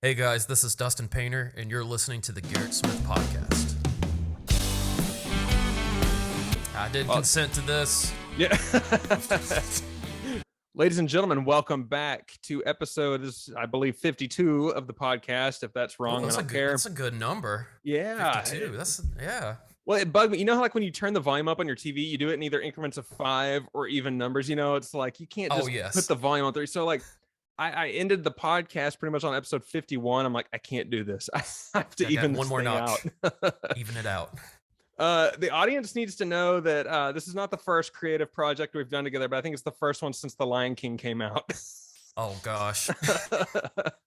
Hey guys, this is Dustin Painter, and you're listening to the Garrett Smith Podcast. I did consent to this. Yeah. Ladies and gentlemen, welcome back to episode, I believe, 52 of the podcast. If that's wrong, I don't care. That's a good number. Yeah. 52. Yeah. Well, it bugged me. You know how, like, when you turn the volume up on your TV, you do it in either increments of 5 or even numbers. You know, it's like you can't just put the volume on 3. So, like, I ended the podcast pretty much on episode 51. I'm like, I can't do this. I have to even one more notch. Out. Even it out. The audience needs to know that this is not the first creative project we've done together, but I think it's the first one since The Lion King came out. Oh gosh.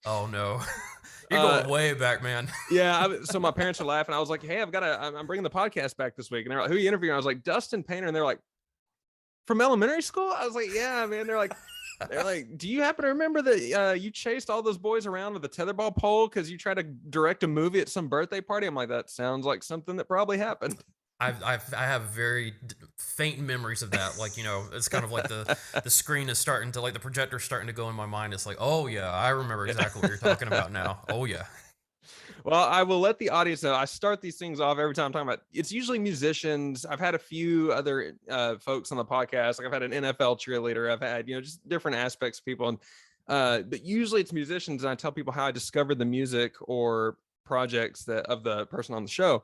Oh no. You're going way back, man. Yeah. So my parents were laughing. I was like, hey, I'm bringing the podcast back this week. And they're like, who are you interviewing? I was like, Dustin Painter. And they're like, from elementary school? I was like, yeah, man. They're like, do you happen to remember that you chased all those boys around with a tetherball pole because you tried to direct a movie at some birthday party? I'm like, that sounds like something that probably happened. I have very faint memories of that. Like, you know, it's kind of like the screen is starting to, like, the projector's starting to go in my mind. It's like, oh yeah, I remember exactly what you're talking about now. Oh yeah. Well, I will let the audience know. I start these things off every time I'm talking about. It's usually musicians. I've had a few other folks on the podcast. Like, I've had an NFL cheerleader. I've had, just different aspects of people. And but usually it's musicians. And I tell people how I discovered the music or projects of the person on the show.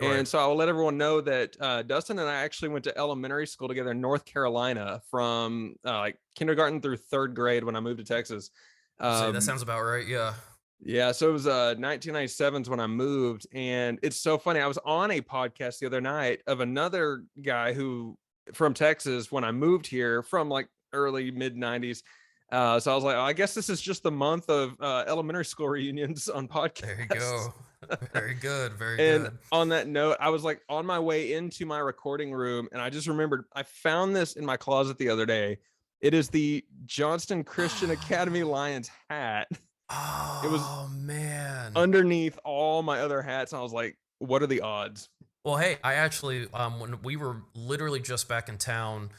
Right. And so I will let everyone know that Dustin and I actually went to elementary school together in North Carolina from like kindergarten through 3rd grade when I moved to Texas. That sounds about right. Yeah. Yeah, so it was 1997 when I moved, and it's so funny. I was on a podcast the other night of another guy who from Texas when I moved here from like early mid 90s. So I was like, I guess this is just the month of elementary school reunions on podcasts. There you go. Very good. Very good. And on that note, I was like on my way into my recording room, and I just remembered I found this in my closet the other day. It is the Johnston Christian Academy Lions hat. Oh, it was man, underneath all my other hats. I was like, what are the odds? Well, hey, I actually, when we were literally just back in town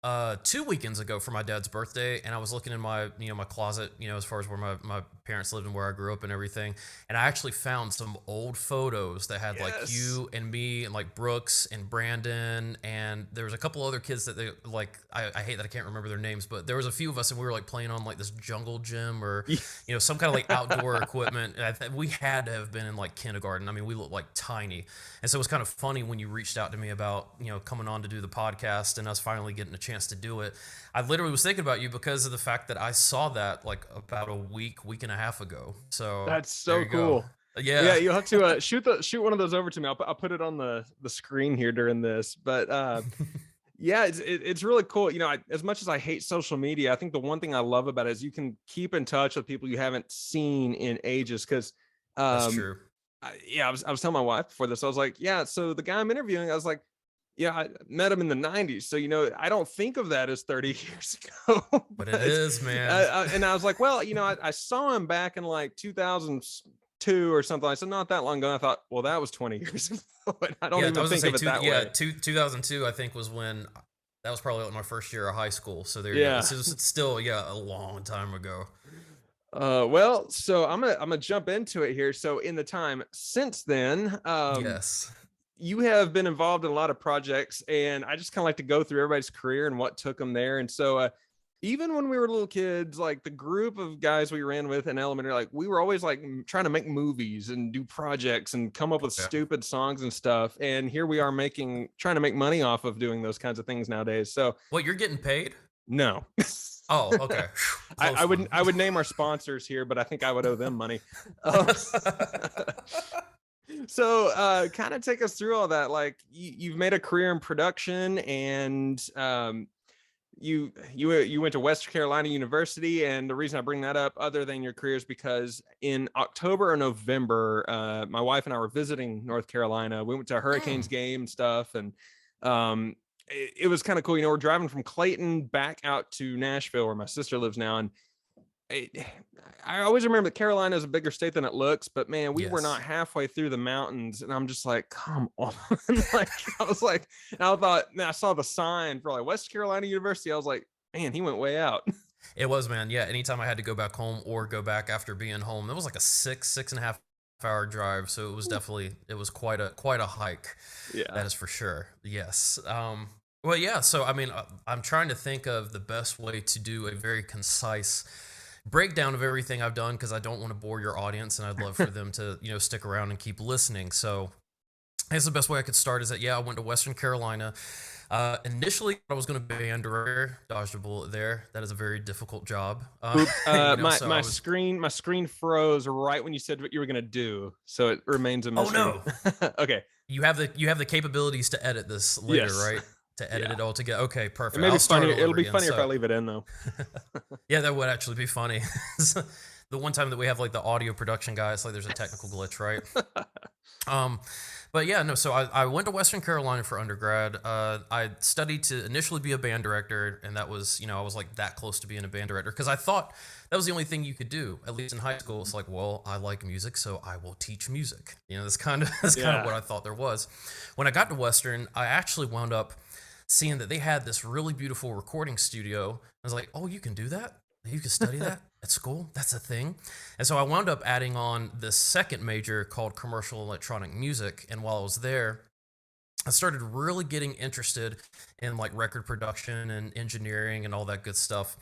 2 weekends ago for my dad's birthday, and I was looking in my, my closet, as far as where my parents lived and where I grew up and everything, and I actually found some old photos that had like you and me and like Brooks and Brandon, and there was a couple other kids that they like, I hate that I can't remember their names, but there was a few of us, and we were like playing on like this jungle gym or some kind of like outdoor equipment. We had to have been in like kindergarten. I mean, we looked like tiny, and so it was kind of funny when you reached out to me about coming on to do the podcast and us finally getting a chance to do it. I literally was thinking about you because of the fact that I saw that like about a week and a half ago. So that's so cool. Yeah, you'll have to shoot one of those over to me. I'll put it on the screen here during this. But yeah, it's really cool. As much as I hate social media, I think the one thing I love about it is you can keep in touch with people you haven't seen in ages. Because that's true. I was telling my wife before this. I was like, yeah. So the guy I'm interviewing, I was like, yeah, I met him in the 90s. So, I don't think of that as 30 years ago. But it is, man. And I was like, well, I saw him back in like 2002 or something. I said, not that long ago. And I thought, well, that was 20 years ago. I don't even think of it that way. Yeah, 2002, I think, was when that was probably like my first year of high school. So there you go. It's still, a long time ago. Well, so I'm gonna jump into it here. So in the time since then, yes. You have been involved in a lot of projects, and I just kind of like to go through everybody's career and what took them there. And so even when we were little kids, like the group of guys we ran with in elementary, like we were always like trying to make movies and do projects and come up with stupid songs and stuff. And here we are trying to make money off of doing those kinds of things nowadays. So what, you're getting paid? No. Oh, okay. I would name our sponsors here, but I think I would owe them money. So kind of take us through all that. Like you've made a career in production, and you went to West Carolina University. And the reason I bring that up, other than your career, is because in October or November, my wife and I were visiting North Carolina. We went to a Hurricanes game and stuff, and it was kind of cool. We're driving from Clayton back out to Nashville, where my sister lives now, and I always remember that Carolina is a bigger state than it looks, but man, we were not halfway through the mountains, and I'm just like, come on. Like, I was like, I thought, I saw the sign for like West Carolina University. I was like, man, he went way out. It was, man. Yeah, anytime I had to go back home or go back after being home, it was like a 6.5 hour drive. So it was definitely it was quite a hike. Yeah. That is for sure. Yes. Well, yeah. So I mean, I'm trying to think of the best way to do a very concise breakdown of everything I've done because I don't want to bore your audience, and I'd love for them to stick around and keep listening. So I guess the best way I could start is that yeah, I went to Western Carolina. Initially, I was going to be a band director. Dodged a bullet there. That is a very difficult job. Oops. My So my I was. screen froze right when you said what you were gonna do, so it remains a Oh mystery. no! Okay. You have the capabilities to edit this later, Yes. right? To edit Yeah. it all together. Okay, It perfect. may be I'll start funny. all It'll over be again. funnier if I So leave it in though. yeah, that would actually be funny. The one time that we have like the audio production guy, it's like there's a technical glitch, right? Um, but yeah, no. So I went to Western Carolina for undergrad. I studied to initially be a band director, and that was I was like that close to being a band director because I thought that was the only thing you could do, at least in high school. It's like, well, I like music, so I will teach music. That's kind of that's kind of Yeah. what I thought there was. When I got to Western, I actually wound up seeing that they had this really beautiful recording studio. I was like, oh, you can do that? You can study that at school? That's a thing. And so I wound up adding on this second major called commercial electronic music. And while I was there, I started really getting interested in like record production and engineering and all that good stuff.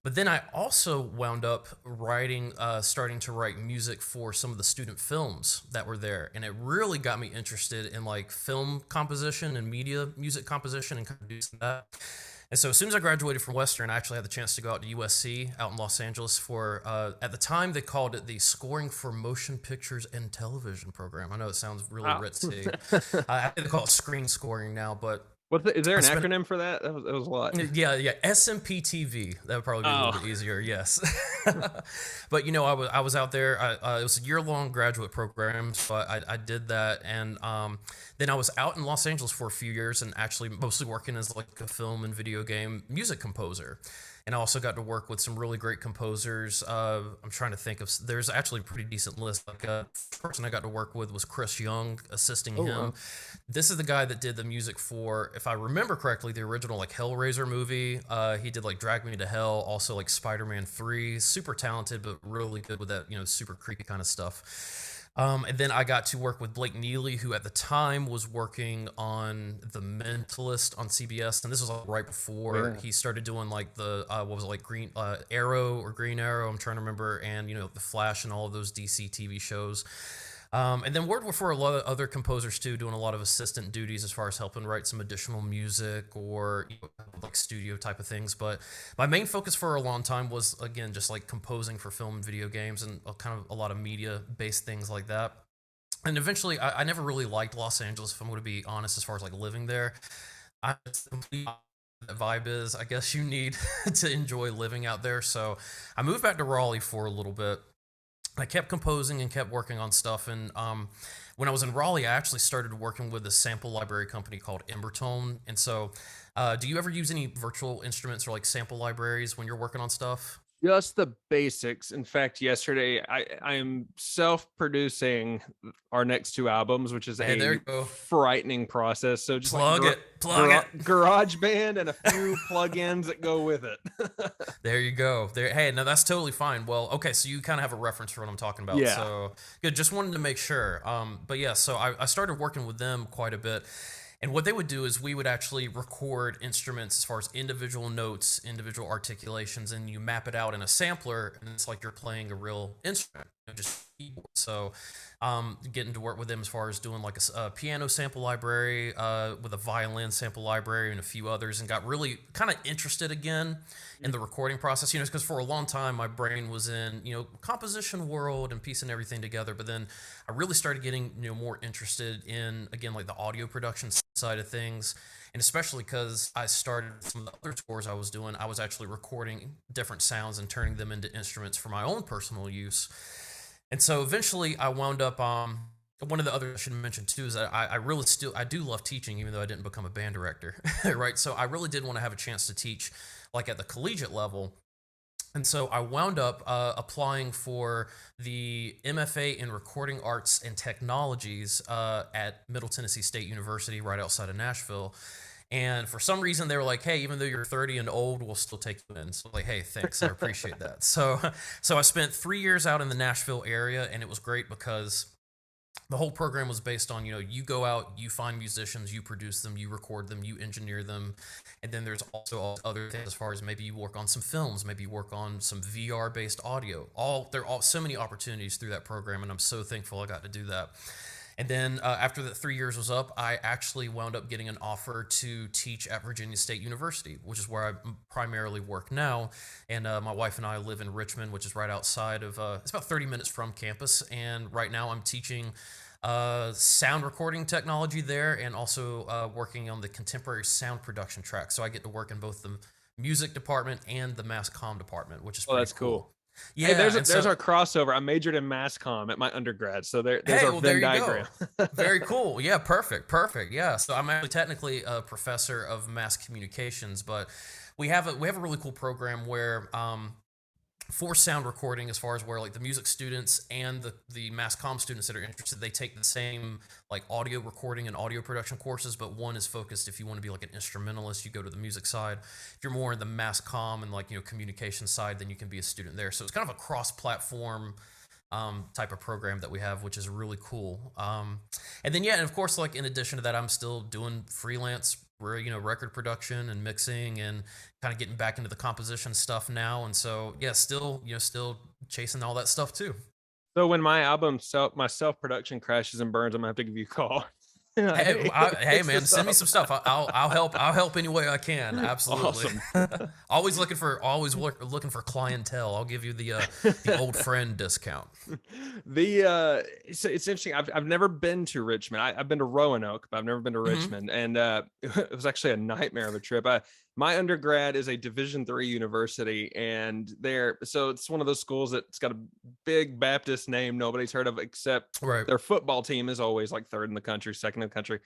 But then I also wound up starting to write music for some of the student films that were there, and it really got me interested in like film composition and media music composition and kind of do some of that. And so as soon as I graduated from Western, I actually had the chance to go out to USC out in Los Angeles for, at the time they called it the Scoring for Motion Pictures and Television program. I know it sounds really Wow. ritzy. I think they call it screen scoring now, but Is there I an spent acronym for that? That was a lot. yeah, SMPTV. That would probably be a little Oh. bit easier, yes. But I was out there. It was a year-long graduate program, so I did that, and then I was out in Los Angeles for a few years, and actually mostly working as like a film and video game music composer. And I also got to work with some really great composers. I'm trying to think of. There's actually a pretty decent list. Like first person I got to work with was Chris Young, assisting Oh him. wow. This is the guy that did the music for, if I remember correctly, the original like Hellraiser movie. He did like Drag Me to Hell, also like Spider-Man 3. Super talented, but really good with that, super creepy kind of stuff. And then I got to work with Blake Neely, who at the time was working on The Mentalist on CBS, and this was like right before Yeah. he started doing like the what was it, like Green Arrow or Green Arrow, I'm trying to remember, and The Flash and all of those DC TV shows. And then worked for a lot of other composers too, doing a lot of assistant duties as far as helping write some additional music or like studio type of things. But my main focus for a long time was again just like composing for film and video games and kind of a lot of media based things like that. And eventually, I never really liked Los Angeles, if I'm going to be honest, as far as like living there. It's the complete that vibe is. I guess you need to enjoy living out there. So I moved back to Raleigh for a little bit. I kept composing and kept working on stuff. And when I was in Raleigh, I actually started working with a sample library company called Embertone. And so, do you ever use any virtual instruments or like sample libraries when you're working on stuff? Just the basics. In fact, yesterday I am self-producing our next two albums, which is Hey, there a you go. frightening process. So just like Plug it. garage band and a few plugins that go with it. There you go. There. Hey, no, that's totally fine. Well, okay, so you kind of have a reference for what I'm talking about. Yeah. So good. Just wanted to make sure. But yeah, so I started working with them quite a bit. And what they would do is we would actually record instruments as far as individual notes, individual articulations, and you map it out in a sampler, and it's like you're playing a real instrument, just keyboard. So, getting to work with them as far as doing like a piano sample library, with a violin sample library, and a few others, and got really kind of interested again in the recording process. Because for a long time my brain was in composition world and piecing everything together, but then I really started getting more interested in again like the audio production side of things, and especially because I started some of the other tours I was doing, I was actually recording different sounds and turning them into instruments for my own personal use. And so eventually I wound up one of the other I should mention too is that I really still I do love teaching even though I didn't become a band director. Right, so I really did want to have a chance to teach like at the collegiate level. And so I wound up applying for the MFA in Recording Arts and Technologies at Middle Tennessee State University, right outside of Nashville. And for some reason, they were like, "Hey, even though you're 30 and old, we'll still take you in." So like, "Hey, thanks, I appreciate that." So, so I spent 3 years out in the Nashville area, and it was great because the whole program was based on, you go out, you find musicians, you produce them, you record them, you engineer them. And then there's also all other things, as far as maybe you work on some films, maybe you work on some VR based audio. There are so many opportunities through that program, and I'm so thankful I got to do that. And then after the 3 years was up, I actually wound up getting an offer to teach at Virginia State University, which is where I primarily work now. And my wife and I live in Richmond, which is right outside of, it's about 30 minutes from campus. And right now I'm teaching sound recording technology there, and also working on the contemporary sound production track. So I get to work in both the music department and the mass comm department, which is Oh, pretty that's cool. Yeah, Hey, and there's so our crossover. I majored in mass comm at my undergrad, so there's hey, our well, there Venn you diagram. go. Very cool. Yeah, perfect, perfect. Yeah, so I'm actually technically a professor of mass communications, but we have a really cool program where for sound recording, as far as where like the music students and the mass comm students that are interested, they take the same like audio recording and audio production courses, but one is focused, if you want to be like an instrumentalist, you go to the music side. If you're more in the mass comm and like communication side, then you can be a student there. So it's kind of a cross-platform type of program that we have, which is really cool. And then yeah, and of course, like in addition to that, I'm still doing freelance, record production and mixing, and kind of getting back into the composition stuff now. And so yeah, still chasing all that stuff too. So when my my self production crashes and burns, I'm gonna have to give you a call. Hey, Hey, hey, fix man, this send me up. some stuff. I'll help. I'll help any way I can. Absolutely. Awesome. Looking for clientele. I'll give you the old friend discount. It's interesting. I've never been to Richmond. I've been to Roanoke, but I've never been to Hmm. Richmond, and it was actually a nightmare of a trip. My undergrad is a Division III university, and so it's one of those schools that's got a big Baptist name nobody's heard of, except Right. their football team is always like third in the country, second in the country,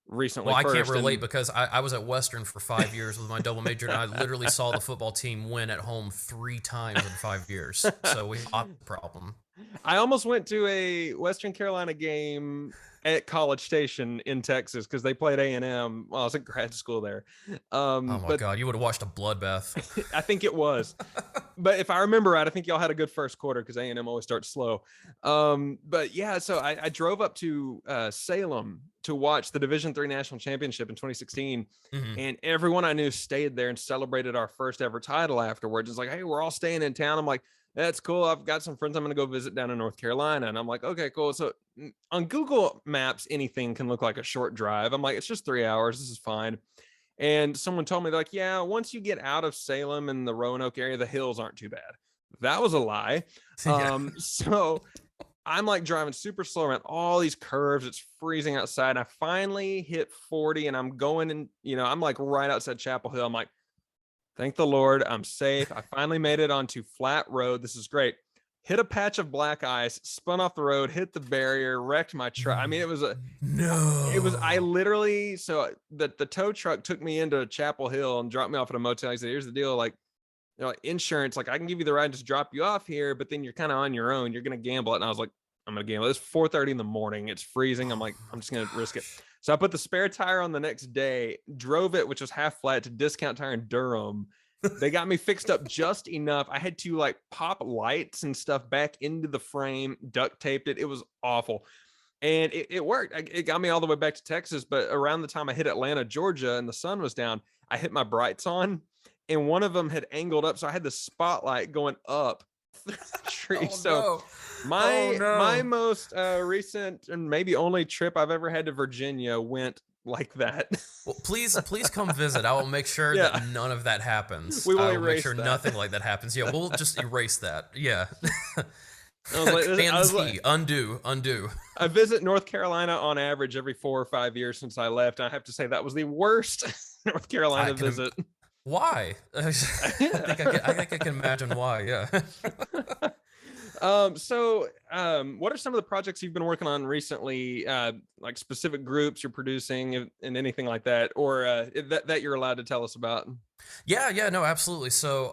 recently Well, I can't first. relate And because I was at Western for 5 years with my double major, and I literally saw the football team win at home 3 times in 5 years. So we have a problem. I almost went to a Western Carolina game at College Station in Texas because they played A&M while I was in grad school there. Oh my But God, you would have watched a bloodbath. I think it was. But if I remember right, I think y'all had a good first quarter because A&M always starts slow. But yeah, so I drove up to Salem to watch the Division III National Championship in 2016. Hmm. And everyone I knew stayed there and celebrated our first ever title afterwards. It's like, hey, we're all staying in town. I'm like, that's cool. I've got some friends I'm going to go visit down in North Carolina. And I'm like, okay, cool. So on Google Maps, anything can look like a short drive. I'm like, it's just 3 hours. This is fine. And someone told me, they're like, yeah, once you get out of Salem and the Roanoke area, the hills aren't too bad. That was a lie. Yeah. So I'm like driving super slow around all these curves. It's freezing outside. I finally hit 40 and I'm going, and I'm like right outside Chapel Hill. I'm like, thank the Lord, I'm safe. I finally made it onto flat road. This is great. Hit a patch of black ice, spun off the road, hit the barrier, wrecked my truck. I mean, I No. literally, so the tow truck took me into Chapel Hill and dropped me off at a motel. He said, here's the deal. Like, insurance, like I can give you the ride, just drop you off here, but then you're kind of on your own. You're going to gamble it. And I was like, I'm going to gamble. It's 4:30 in the morning. It's freezing. I'm like, I'm just going to risk it. So I put the spare tire on the next day, drove it, which was half flat, to Discount Tire in Durham. They got me fixed up just enough. I had to like pop lights and stuff back into the frame, duct taped it. It was awful. And it worked. It got me all the way back to Texas. But around the time I hit Atlanta, Georgia, and the sun was down, I hit my brights on, and one of them had angled up. So I had the spotlight going up the tree. Oh So no. Oh my no. most recent and maybe only trip I've ever had to Virginia went like that. Well, please come visit. I will make sure Yeah, that none of that happens. we will I will make erase sure that. nothing like that happens. Yeah, we'll just erase that. Yeah. I Command was like, Z, undo. I visit North Carolina on average every 4 or 5 years since I left. I have to say that was the worst North I Carolina can. visit. Why? I think I can imagine why. Yeah. What are some of the projects you've been working on recently? Like specific groups you're producing and anything like that, or that you're allowed to tell us about? Yeah, no, absolutely. So,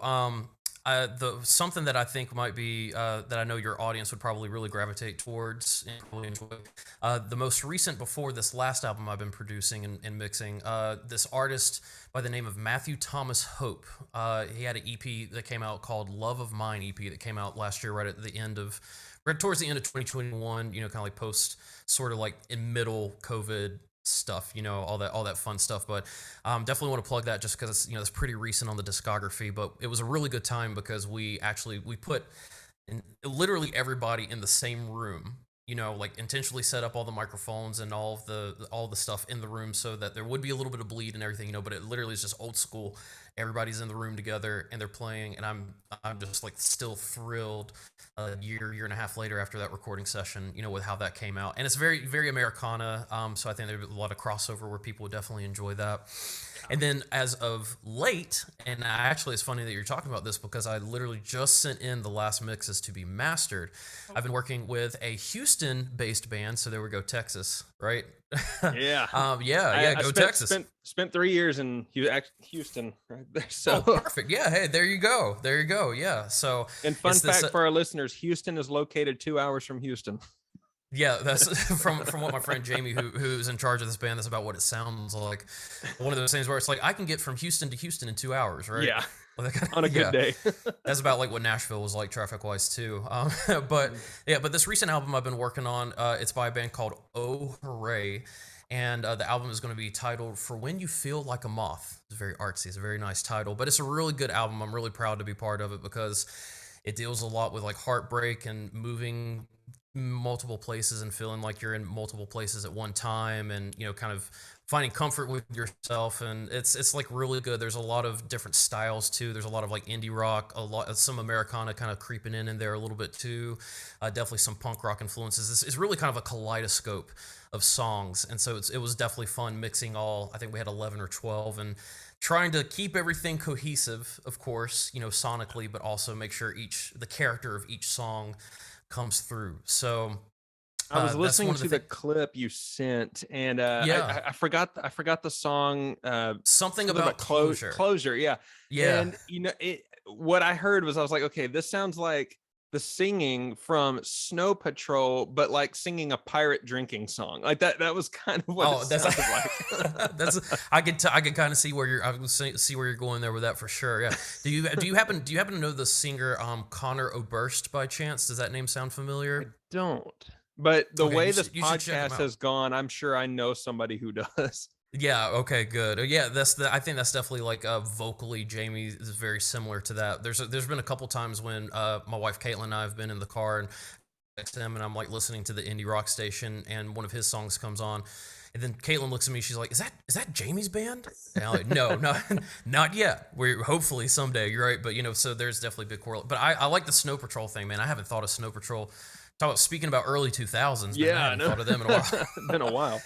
the something that I think might be that I know your audience would probably really gravitate towards and really enjoy. The most recent before this last album I've been producing and mixing. This artist by the name of Matthew Thomas Hope. He had an EP that came out called Love of Mine EP that came out last year, right towards the end of 2021. You know, kind of like post, sort of like in middle COVID stuff, you know, all that fun stuff. But definitely want to plug that just because it's, you know, it's pretty recent on the discography. But it was a really good time because we put literally everybody in the same room, you know, like intentionally set up all the microphones and all the stuff in the room so that there would be a little bit of bleed and everything, you know. But it literally is just old school. Everybody's in the room together and they're playing, and I'm just like still thrilled a year and a half later after that recording session, you know, with how that came out. And it's very, very Americana. So I think there's a lot of crossover where people would definitely enjoy that. And then as of late, and actually it's funny that you're talking about this because I literally just sent in the last mixes to be mastered. I've been working with a Houston-based band, so there we go, Texas, right? Yeah. Go Texas. Spent 3 years in Houston, right there. So perfect. Yeah. Hey, there you go. Yeah. So, and fun fact for our listeners: Houston is located 2 hours from Houston. Yeah, that's from what my friend Jamie, who's in charge of this band, that's about what it sounds like. One of those things where it's like I can get from Houston to Houston in 2 hours, right? Yeah, on a good day. That's about like what Nashville was like traffic wise too. But this recent album I've been working on, it's by a band called Oh Hooray, and the album is going to be titled For When You Feel Like a Moth. It's very artsy. It's a very nice title, but it's a really good album. I'm really proud to be part of it because it deals a lot with like heartbreak and moving multiple places and feeling like you're in multiple places at one time, and you know, kind of finding comfort with yourself. And it's like really good. There's a lot of different styles too. There's a lot of like indie rock, some Americana kind of creeping in there a little bit too. Definitely some punk rock influences. It's really kind of a kaleidoscope of songs, and so it was definitely fun mixing all. I think we had 11 or 12, and trying to keep everything cohesive, of course, you know, sonically, but also make sure the character of each song comes through. So I was listening to the clip you sent, and I forgot the song. Something about closure. Yeah. And you know, what I heard was, I was like, okay, this sounds like the singing from Snow Patrol, but like singing a pirate drinking song. Like that was kind of what it sounded like. I could kind of see where you're going there with that for sure. Yeah. Do you happen to know the singer Connor Oberst by chance? Does that name sound familiar? I don't. But the way this podcast has gone, I'm sure I know somebody who does. Yeah. Okay. Good. Yeah. I think that's definitely like vocally, Jamie is very similar to that. There's been a couple times when my wife Caitlin and I have been in the car and next to him, and I'm like listening to the indie rock station, and one of his songs comes on, and then Caitlin looks at me. She's like, "Is that Jamie's band?" And I'm like, "No, not yet. We're hopefully someday." You're right, but you know, so there's definitely a big correlation. But I like the Snow Patrol thing, man. I haven't thought of Snow Patrol. Speaking about early 2000s, yeah, I haven't thought of them in a while. It's been a while.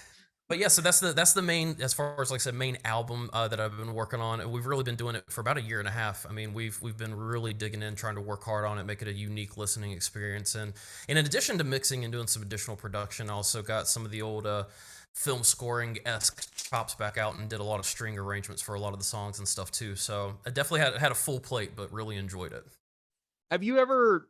But yeah, so that's the main, as far as like I said, main album that I've been working on, and we've really been doing it for about a year and a half. I mean, we've been really digging in, trying to work hard on it, make it a unique listening experience. And in addition to mixing and doing some additional production, I also got some of the old film scoring-esque chops back out and did a lot of string arrangements for a lot of the songs and stuff too. So I definitely had a full plate, but really enjoyed it. Have you ever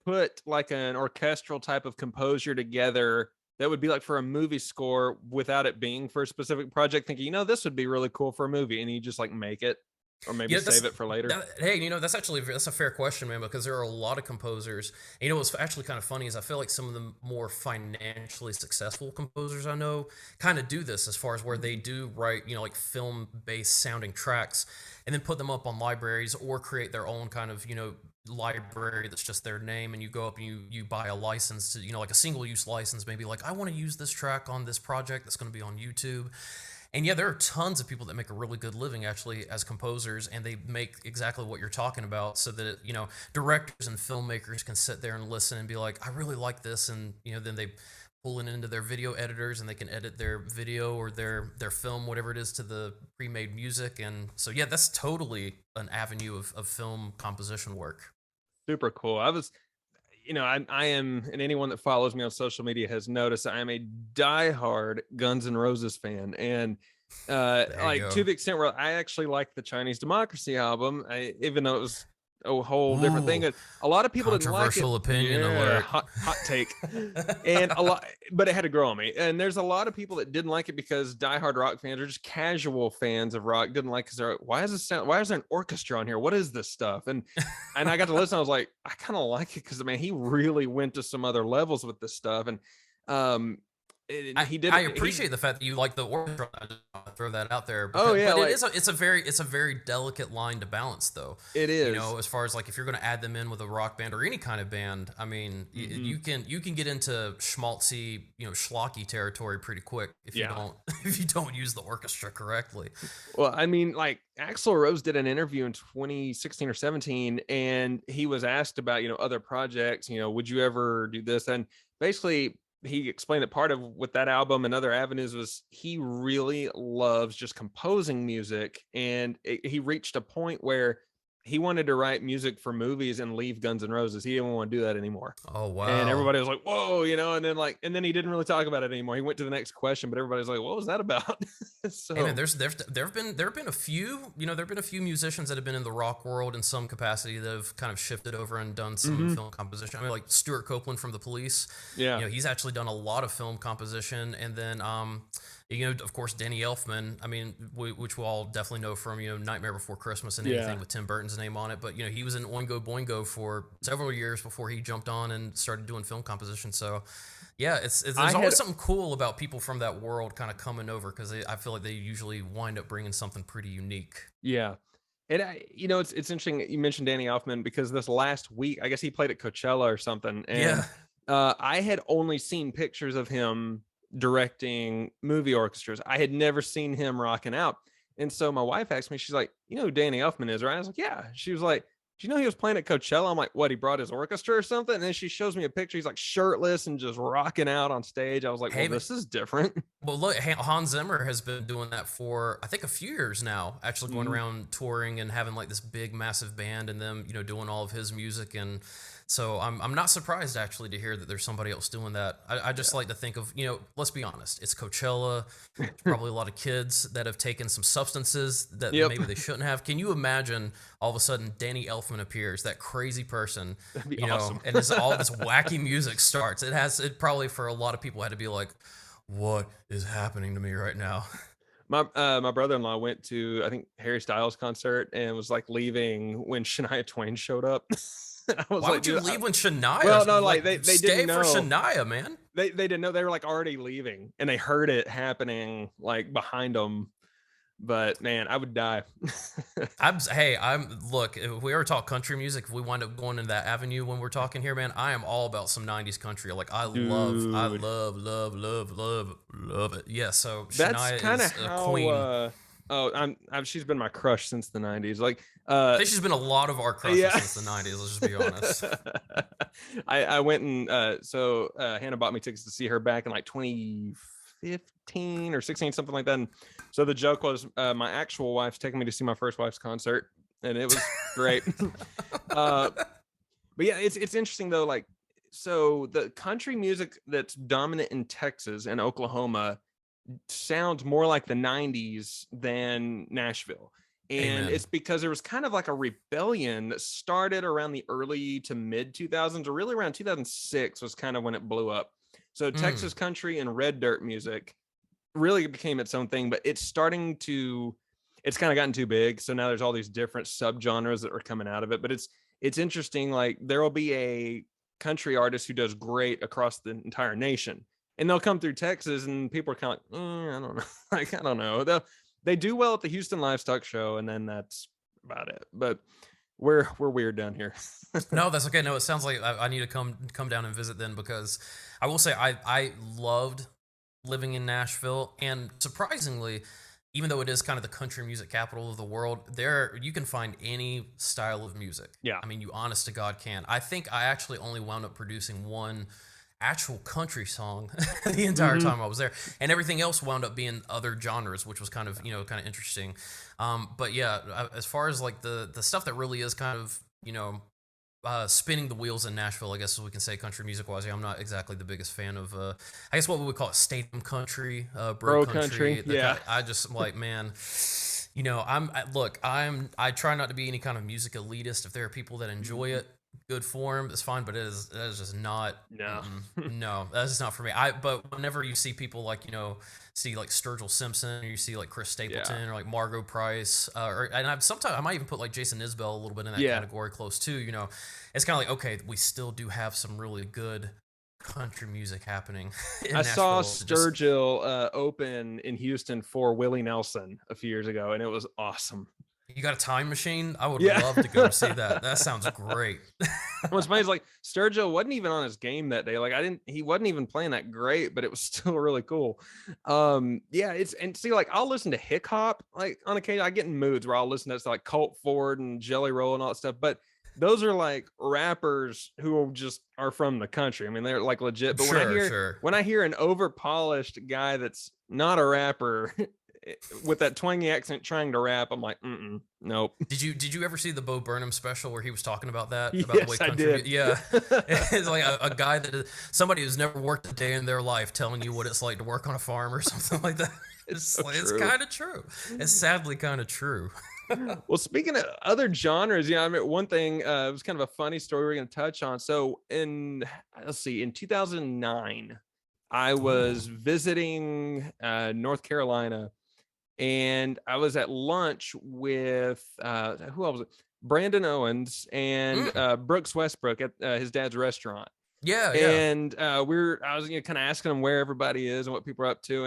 put like an orchestral type of composer together that would be like for a movie score without it being for a specific project, thinking, you know, this would be really cool for a movie, and you just like make it, or maybe save it for later? Hey, you know, that's a fair question, man, because there are a lot of composers. And, you know, what's actually kind of funny is I feel like some of the more financially successful composers I know kind of do this, as far as where they do write, you know, like film-based sounding tracks and then put them up on libraries or create their own kind of, you know, library that's just their name, and you go up and you buy a license to, you know, like a single-use license, maybe like I want to use this track on this project that's going to be on YouTube. And yeah, there are tons of people that make a really good living actually as composers, and they make exactly what you're talking about, so that, you know, directors and filmmakers can sit there and listen and be like, I really like this, and you know, then they pull it into their video editors and they can edit their video or their film, whatever it is, to the pre-made music. And so yeah, that's totally an avenue of film composition work. Super cool. I was, you know, I am, and anyone that follows me on social media has noticed, I am a diehard Guns N' Roses fan. And like, to the extent where I actually like the Chinese Democracy album, even though it was a whole different thing. Ooh, And a lot of people didn't like it. controversial opinion Yeah, alert. hot take. And a lot, but it had to grow on me. And there's a lot of people that didn't like it because diehard rock fans or just casual fans of rock didn't like, because they're like, why is this sound? Why is there an orchestra on here? What is this stuff? And I got to listen. I was like, I kind of like it because man, he really went to some other levels with this stuff. And um, he did. I appreciate the fact that you like the orchestra. I just want to throw that out there. Oh yeah, but like, it's a very delicate line to balance, though. it is. You know, as far as like if you're going to add them in with a rock band or any kind of band, I mean, you can get into schmaltzy, schlocky territory pretty quick if you don't if you don't use the orchestra correctly. Well, I mean, like Axl Rose did an interview in 2016 or 17, and he was asked about, other projects, would you ever do this? And basically he explained that part of with that album and other avenues was he really loves just composing music. And he reached a point where he wanted to write music for movies and leave Guns N' Roses. He didn't want to do that anymore. Oh wow! And everybody was like, "Whoa," and then he didn't really talk about it anymore. He went to the next question, but everybody's like, "What was that about?" So, hey man, there have been a few, there have been a few musicians that have been in the rock world in some capacity that have kind of shifted over and done some film composition. I mean, like Stuart Copeland from The Police. yeah, He's actually done a lot of film composition, and then of course, Danny Elfman. I mean, which we'll all definitely know from Nightmare Before Christmas and anything with Tim Burton's name on it. But he was in Oingo Boingo for several years before he jumped on and started doing film composition. So, yeah, there's always something cool about people from that world kind of coming over, because I feel like they usually wind up bringing something pretty unique. yeah. And it's interesting you mentioned Danny Elfman, because this last week, I guess he played at Coachella or something, and I had only seen pictures of him directing movie orchestras. I had never seen him rocking out. And so my wife asked me, she's like, who Danny Elfman is, right? I was like, yeah. She was like, do you know he was playing at Coachella? I'm like, what, he brought his orchestra or something? And then she shows me a picture. He's like shirtless and just rocking out on stage. I was like, well, this is different. Well, look, Hans Zimmer has been doing that for, I think, a few years now, actually going around touring and having like this big, massive band and them, doing all of his music. And so I'm not surprised actually to hear that there's somebody else doing that. I just like to think of, let's be honest, it's Coachella. There's probably a lot of kids that have taken some substances that maybe they shouldn't have. Can you imagine all of a sudden Danny Elfman appears, that crazy person, awesome. and all this wacky music starts? It probably for a lot of people had to be like, what is happening to me right now? My brother-in-law went to, I think, Harry Styles concert and was like leaving when Shania Twain showed up. Why would you leave when Shania? Well, no, like they stay didn't know. for Shania, man. They didn't know. They were like already leaving, and they heard it happening like behind them. But man, I would die. Look, if we ever talk country music, if we wind up going in that avenue when we're talking here, man, I am all about some 90s country. Like I love it. Yeah, so Shania is a queen. She's been my crush since the 90s. Like I think she's been a lot of our crushes since the 90s, let's just be honest. I went and so Hannah bought me tickets to see her back in like 2015 or 16, something like that. And so the joke was my actual wife's taking me to see my first wife's concert, and it was great. But yeah, it's interesting though, like, so the country music that's dominant in Texas and Oklahoma sounds more like the 90s than Nashville. And Amen. It's because there was kind of like a rebellion that started around the early to mid 2000s, or really around 2006 was kind of when it blew up. So Texas country and red dirt music really became its own thing, but it's kind of gotten too big. So now there's all these different subgenres that are coming out of it. But it's interesting. Like there will be a country artist who does great across the entire nation, and they'll come through Texas and people are kind of like, I don't know. Like, I don't know. They do well at the Houston Livestock Show, and then that's about it. But we're weird down here. No, that's okay. No, it sounds like I need to come down and visit then, because I will say I loved living in Nashville, and surprisingly, even though it is kind of the country music capital of the world, there you can find any style of music. Yeah. I mean, you honest to God can. I think I actually only wound up producing one actual country song the entire time I was there, and everything else wound up being other genres, which was kind of interesting. But yeah, as far as like the stuff that really is kind of spinning the wheels in Nashville, I guess we can say country music wise. I'm not exactly the biggest fan of I guess what we would call it, stadium country, bro country. Yeah, I just like, man, I try not to be any kind of music elitist. If there are people that enjoy Mhm. it, good for them, it's fine. But that is just not. No. No, that's just not for me. But whenever you see people like see like Sturgill Simpson, or you see like Chris Yeah. Stapleton, or like Margot Price, and sometimes I might even put like Jason Isbell a little bit in that Yeah. category close too. It's kind of like, okay, we still do have some really good country music happening in I saw Nashville. Just Sturgill open in Houston for Willie Nelson a few years ago, and it was awesome. You got a time machine? I would Yeah. love to go see that. That sounds great. What's funny is like Sturgill wasn't even on his game that day. Like he wasn't even playing that great, but it was still really cool. Yeah, and see, like I'll listen to hip hop like on occasion. I get in moods where I'll listen to stuff like Colt Ford and Jelly Roll and all that stuff, but those are like rappers who just are from the country. I mean, they're like legit. But Sure, sure. when I hear an over polished guy that's not a rapper with that twangy accent trying to rap, I'm like, nope. Did you ever see the Bo Burnham special where he was talking about that, about the way Yes, I country? did. Yeah, it's like a guy somebody who's never worked a day in their life telling you what it's like to work on a farm or something like that. It's so It's true. kind of true. It's sadly kind of true. Well, speaking of other genres, I mean, one thing, it was kind of a funny story we're going to touch on. So let's see, in 2009, I Ooh. was visiting North Carolina, and I was at lunch with who else was it? Brandon Owens and Mm. Brooks Westbrook at his dad's restaurant. Yeah, yeah. And I was kind of asking him where everybody is and what people are up to.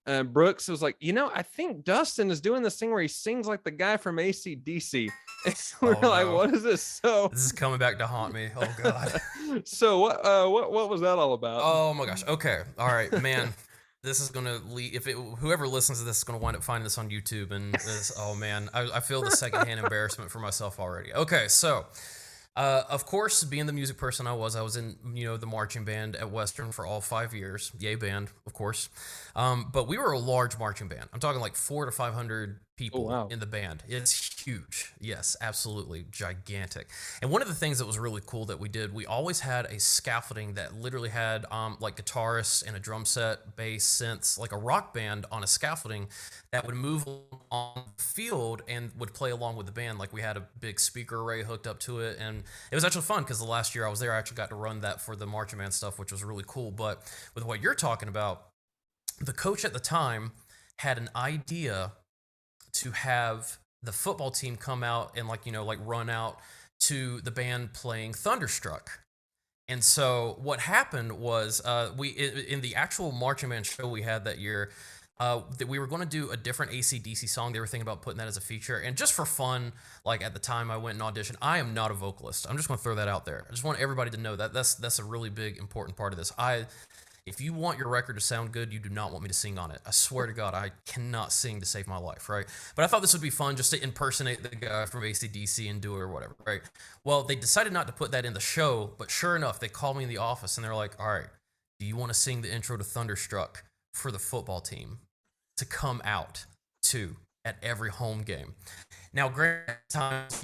And Brooks was like, I think Dustin is doing this thing where he sings like the guy from AC/DC. And we're Oh like, no, what is this? So, this is coming back to haunt me. Oh god. so what was that all about? Oh my gosh. Okay. All right, man. This is gonna lead. Whoever listens to this is gonna wind up finding this on YouTube, and this. Oh man, I feel the secondhand embarrassment for myself already. Okay, so of course, being the music person I was in the marching band at Western for all 5 years. Yay band, of course. But we were a large marching band. I'm talking like 400 to 500 Oh people wow. in the band. It's huge. Yes, absolutely gigantic. And one of the things that was really cool that we did, we always had a scaffolding that literally had like guitarists and a drum set, bass, synths, like a rock band on a scaffolding that would move on the field and would play along with the band. Like we had a big speaker array hooked up to it, and it was actually fun because the last year I was there, I actually got to run that for the marching band stuff, which was really cool. But with what you're talking about, the coach at the time had an idea to have the football team come out and like run out to the band playing Thunderstruck. And so what happened was we in the actual marching band show we had that year, that we were going to do a different AC/DC song. They were thinking about putting that as a feature, and just for fun, like at the time I went and auditioned. I am not a vocalist. I'm just going to throw that out there. I just want everybody to know that that's a really big important part of this. If you want your record to sound good, you do not want me to sing on it. I swear to God, I cannot sing to save my life, right? But I thought this would be fun just to impersonate the guy from AC/DC and do it or whatever, right? Well, they decided not to put that in the show, but sure enough, they called me in the office and they're like, all right, do you want to sing the intro to Thunderstruck for the football team to come out to at every home game? Now, granted, times,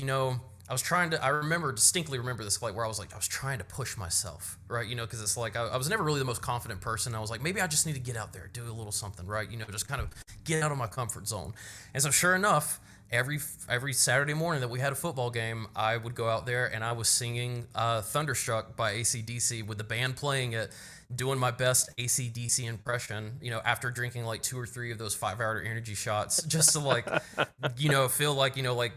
I distinctly remember this, like where I was trying to push myself, right? Because it's like, I was never really the most confident person. I was like, maybe I just need to get out there, do a little something, right? Just kind of get out of my comfort zone. And so sure enough, every Saturday morning that we had a football game, I would go out there and I was singing Thunderstruck by AC/DC with the band playing it, doing my best AC/DC impression, after drinking like 2 or 3 of those 5-hour energy shots, just to feel like,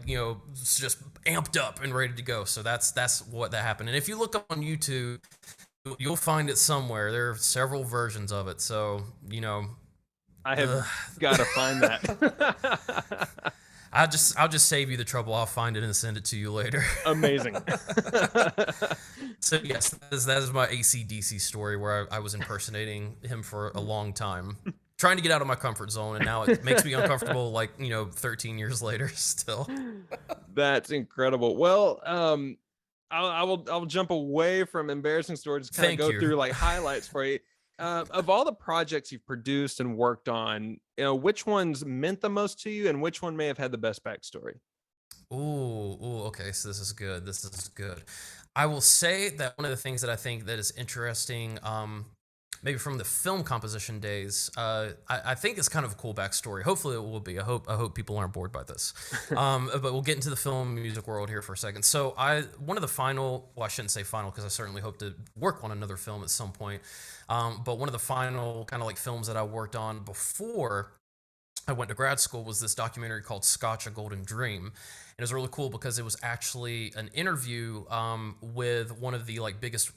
just amped up and ready to go. So that's what that happened. And if you look up on YouTube, you'll find it somewhere. There are several versions of it. So, I have got to find that. I'll just save you the trouble. I'll find it and send it to you later. Amazing. So yes, that is my AC/DC story where I was impersonating him for a long time, trying to get out of my comfort zone, and now it makes me uncomfortable. 13 years later, still. That's incredible. Well, I'll jump away from embarrassing stories, kind of Thank go you. through like highlights for you. Of all the projects you've produced and worked on, which ones meant the most to you, and which one may have had the best backstory? Ooh, okay. So this is good. This is good. I will say that one of the things that I think that is interesting. maybe from the film composition days. I think it's kind of a cool backstory. Hopefully, it will be. I hope people aren't bored by this. But we'll get into the film music world here for a second. So, one of the final. Well, I shouldn't say final because I certainly hope to work on another film at some point. But one of the final kind of like films that I worked on before I went to grad school was this documentary called Scotch: A Golden Dream. And it was really cool because it was actually an interview with one of the like biggest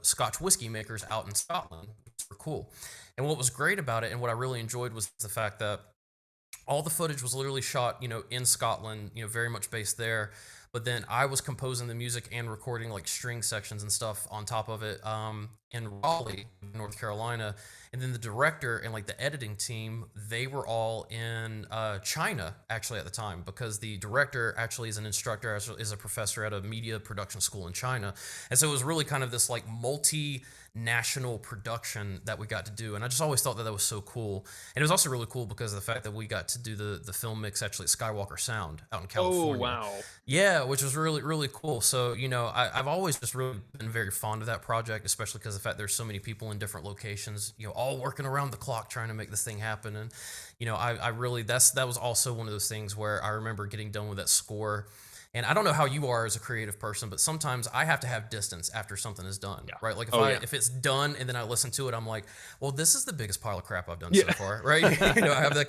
Scotch whiskey makers out in Scotland. Super cool. And what was great about it, and what I really enjoyed, was the fact that all the footage was literally shot, in Scotland, very much based there. But then I was composing the music and recording like string sections and stuff on top of it in Raleigh, North Carolina. And then the director and like the editing team, they were all in China actually at the time, because the director actually is an instructor, is a professor at a media production school in China. And so it was really kind of this like multi-national production that we got to do. And I just always thought that that was so cool. And it was also really cool because of the fact that we got to do the film mix actually at Skywalker Sound out in California. Oh, wow. Yeah, which was really, really cool. So, I've always just really been very fond of that project, especially because of the fact there's so many people in different locations, all working around the clock trying to make this thing happen. And, I really, that was also one of those things where I remember getting done with that score. And I don't know how you are as a creative person, but sometimes I have to have distance after something is done, right? Like if it's done and then I listen to it, I'm like, well, this is the biggest pile of crap I've done so far, right? I have that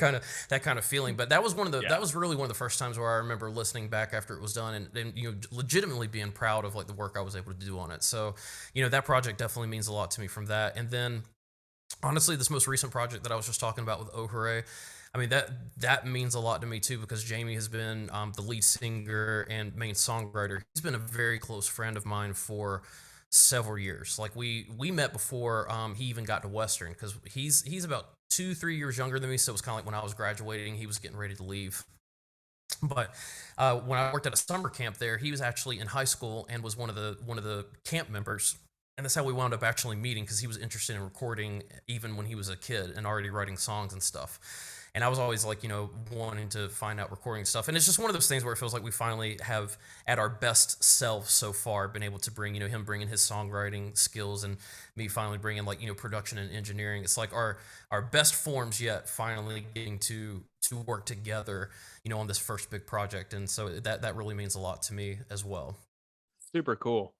kind of feeling. But that was that was really one of the first times where I remember listening back after it was done and legitimately being proud of like the work I was able to do on it. So, that project definitely means a lot to me from that. And then honestly, this most recent project that I was just talking about with Oh Hooray, I mean, that means a lot to me too, because Jamie has been the lead singer and main songwriter. He's been a very close friend of mine for several years. Like we met before he even got to Western, because he's about 2-3 years younger than me. So it was kind of like when I was graduating, he was getting ready to leave. But when I worked at a summer camp there, he was actually in high school and was one of the camp members. And that's how we wound up actually meeting, because he was interested in recording even when he was a kid and already writing songs and stuff. And I was always like, wanting to find out recording stuff. And it's just one of those things where it feels like we finally have, at our best self so far, been able to bring, him bringing his songwriting skills and me finally bringing like, production and engineering. It's like our best forms yet, finally getting to work together, on this first big project. And so that really means a lot to me as well. Super cool.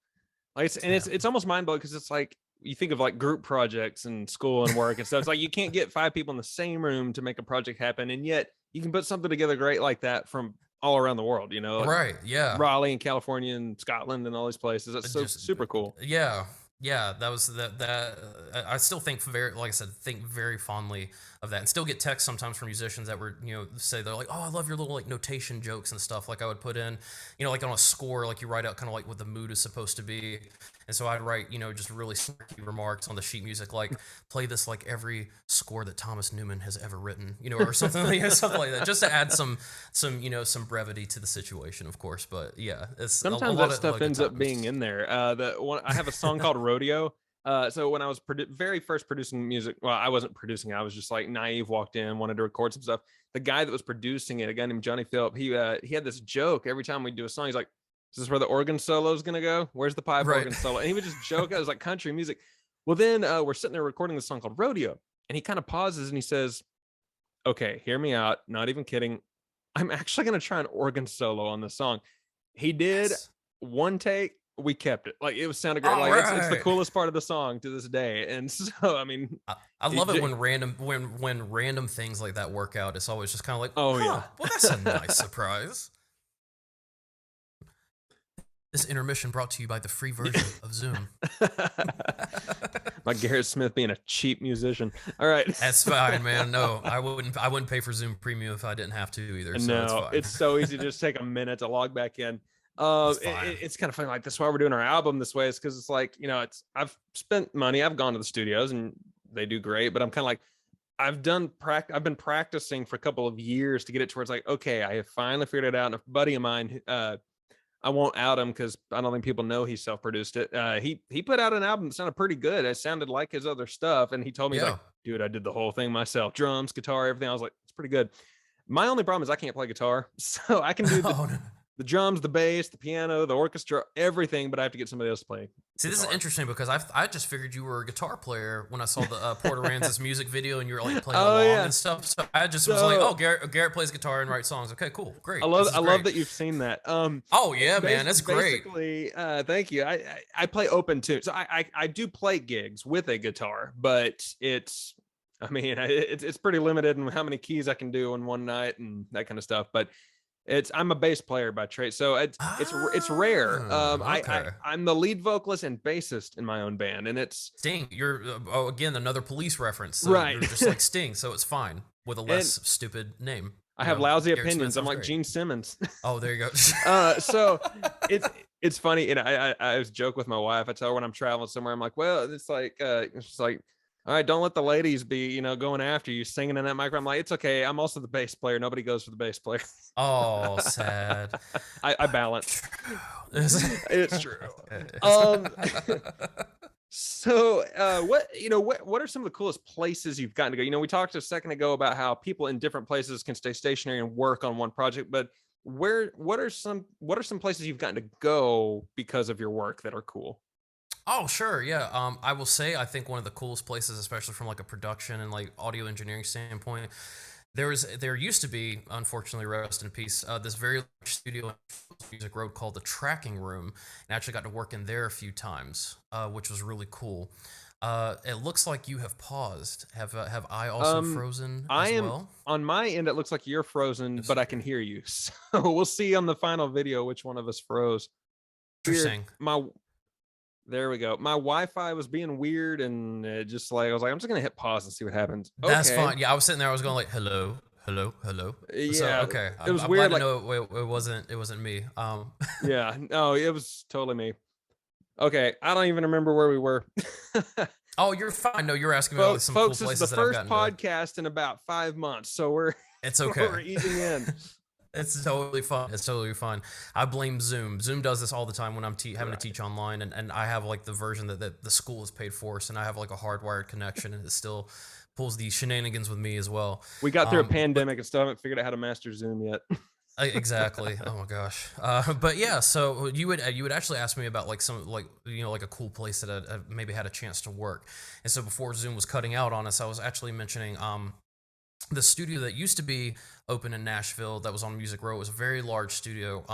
Like it's almost mind blowing, because it's like, you think of like group projects and school and work and stuff. It's like you can't get 5 people in the same room to make a project happen, and yet you can put something together great like that from all around the world. Right? Yeah, Raleigh and California and Scotland and all these places. That's so super cool. Yeah, that was that. I still think like I said, think very fondly of that, and still get texts sometimes from musicians that were, say they're like, oh, I love your little like notation jokes and stuff. Like I would put in, like on a score, like you write out kind of like what the mood is supposed to be. And so I'd write, just really snarky remarks on the sheet music, like play this like every score that Thomas Newman has ever written, or something like that, just to add some brevity to the situation, of course. But yeah, it's sometimes that stuff ends up being in there. I have a song called Rodeo. So when I was very first producing music, well, I wasn't producing. I was just like naive, walked in, wanted to record some stuff. The guy that was producing it, a guy named Johnny Phillip, he had this joke every time we do a song. He's like, is this where the organ solo is going to go? Where's the pipe organ solo? And he would just joke. It was like country music. Well, then we're sitting there recording this song called Rodeo. And he kind of pauses and he says, okay, hear me out. Not even kidding. I'm actually going to try an organ solo on this song. He did one take. We kept it. Like it sounded great. Like it's the coolest part of the song to this day. And so, I mean, I love it when random things like that work out. It's always just kind of like, well, that's a nice surprise. This intermission brought to you by the free version of Zoom. My Garrett Smith being a cheap musician. All right. That's fine, man. No, I wouldn't pay for Zoom Premium if I didn't have to either. So no, it's so easy to just take a minute to log back in. It's kind of funny. Like, that's why we're doing our album this way, is because it's like, I've spent money. I've gone to the studios and they do great, but I'm kind of like, I've been practicing for a couple of years to get it towards like, okay, I have finally figured it out. And a buddy of mine, I won't out him because I don't think people know he self-produced it. He put out an album that sounded pretty good. It sounded like his other stuff. And he told me, like, dude, I did the whole thing myself. Drums, guitar, everything. I was like, it's pretty good. My only problem is I can't play guitar. So I can do the drums, the bass, the piano, the orchestra, everything, but I have to get somebody else to play. See, this is guitar. interesting because I just figured you were a guitar player when I saw the Porter Ranz's music video and you were like playing Oh along yeah. and stuff. So I just was like, oh, Garrett plays guitar and writes songs. Okay, cool, great. I love that you've seen that. Oh yeah, man, that's great. Basically, thank you. I play open too, so I do play gigs with a guitar, but it's it's pretty limited in how many keys I can do in one night and that kind of stuff. But I'm a bass player by trade, so it's rare. Okay. I'm the lead vocalist and bassist in my own band, and it's Sting. You're again another Police reference, so right. You're just like Sting, so it's fine with a less stupid name. I have lousy Garrett opinions. Smith I'm like great. Gene Simmons. Oh, there you go. So it's funny, and I was joke with my wife. I tell her when I'm traveling somewhere, I'm like, well, it's just like, all right, don't let the ladies be, going after you singing in that microphone. I'm like, it's okay. I'm also the bass player. Nobody goes for the bass player. Oh, sad. I balance. It's true. So what are some of the coolest places you've gotten to go? We talked a second ago about how people in different places can stay stationary and work on one project, but what are some places you've gotten to go because of your work that are cool? Oh, sure. Yeah. I will say, I think one of the coolest places, especially from like a production and like audio engineering standpoint, there used to be, unfortunately, rest in peace, this very large studio in Music Road called the Tracking Room, and I actually got to work in there a few times, which was really cool. It looks like you have paused. Have I also frozen as well? On my end, it looks like you're frozen, but I can hear you. So we'll see on the final video which one of us froze. Interesting. There we go. My Wi-Fi was being weird, and I was like, I'm just gonna hit pause and see what happens. That's fine. Yeah, I was sitting there. I was going like, hello, hello, hello. Yeah. So, okay. It was I'm weird. Glad to know it wasn't me. Yeah. No, it was totally me. Okay, I don't even remember where we were. Oh, you're fine. No, you're asking me about some cool places. This is the first podcast in about 5 months, so it's okay. We're easing in. It's totally fun. It's totally fun. I blame Zoom. Zoom does this all the time when I'm having to teach online, and I have like the version that the school has paid for us, and I have like a hardwired connection, and it still pulls these shenanigans with me as well. We got through a pandemic and still haven't figured out how to master Zoom yet. Exactly. Oh my gosh. But yeah, so you would actually ask me about like some like a cool place that I maybe had a chance to work, and so before Zoom was cutting out on us, I was actually mentioning the studio that used to be open in Nashville that was on Music Row. It was a very large studio.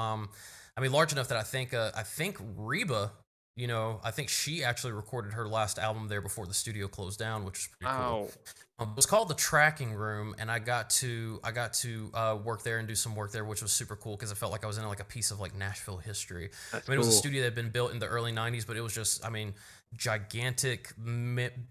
Large enough that I think Reba, I think she actually recorded her last album there before the studio closed down, which is pretty cool. It was called the Tracking Room, and I got to work there and do some work there, which was super cool because I felt like I was in like a piece of like Nashville history. It was a studio that had been built in the early '90s, but it was just, gigantic,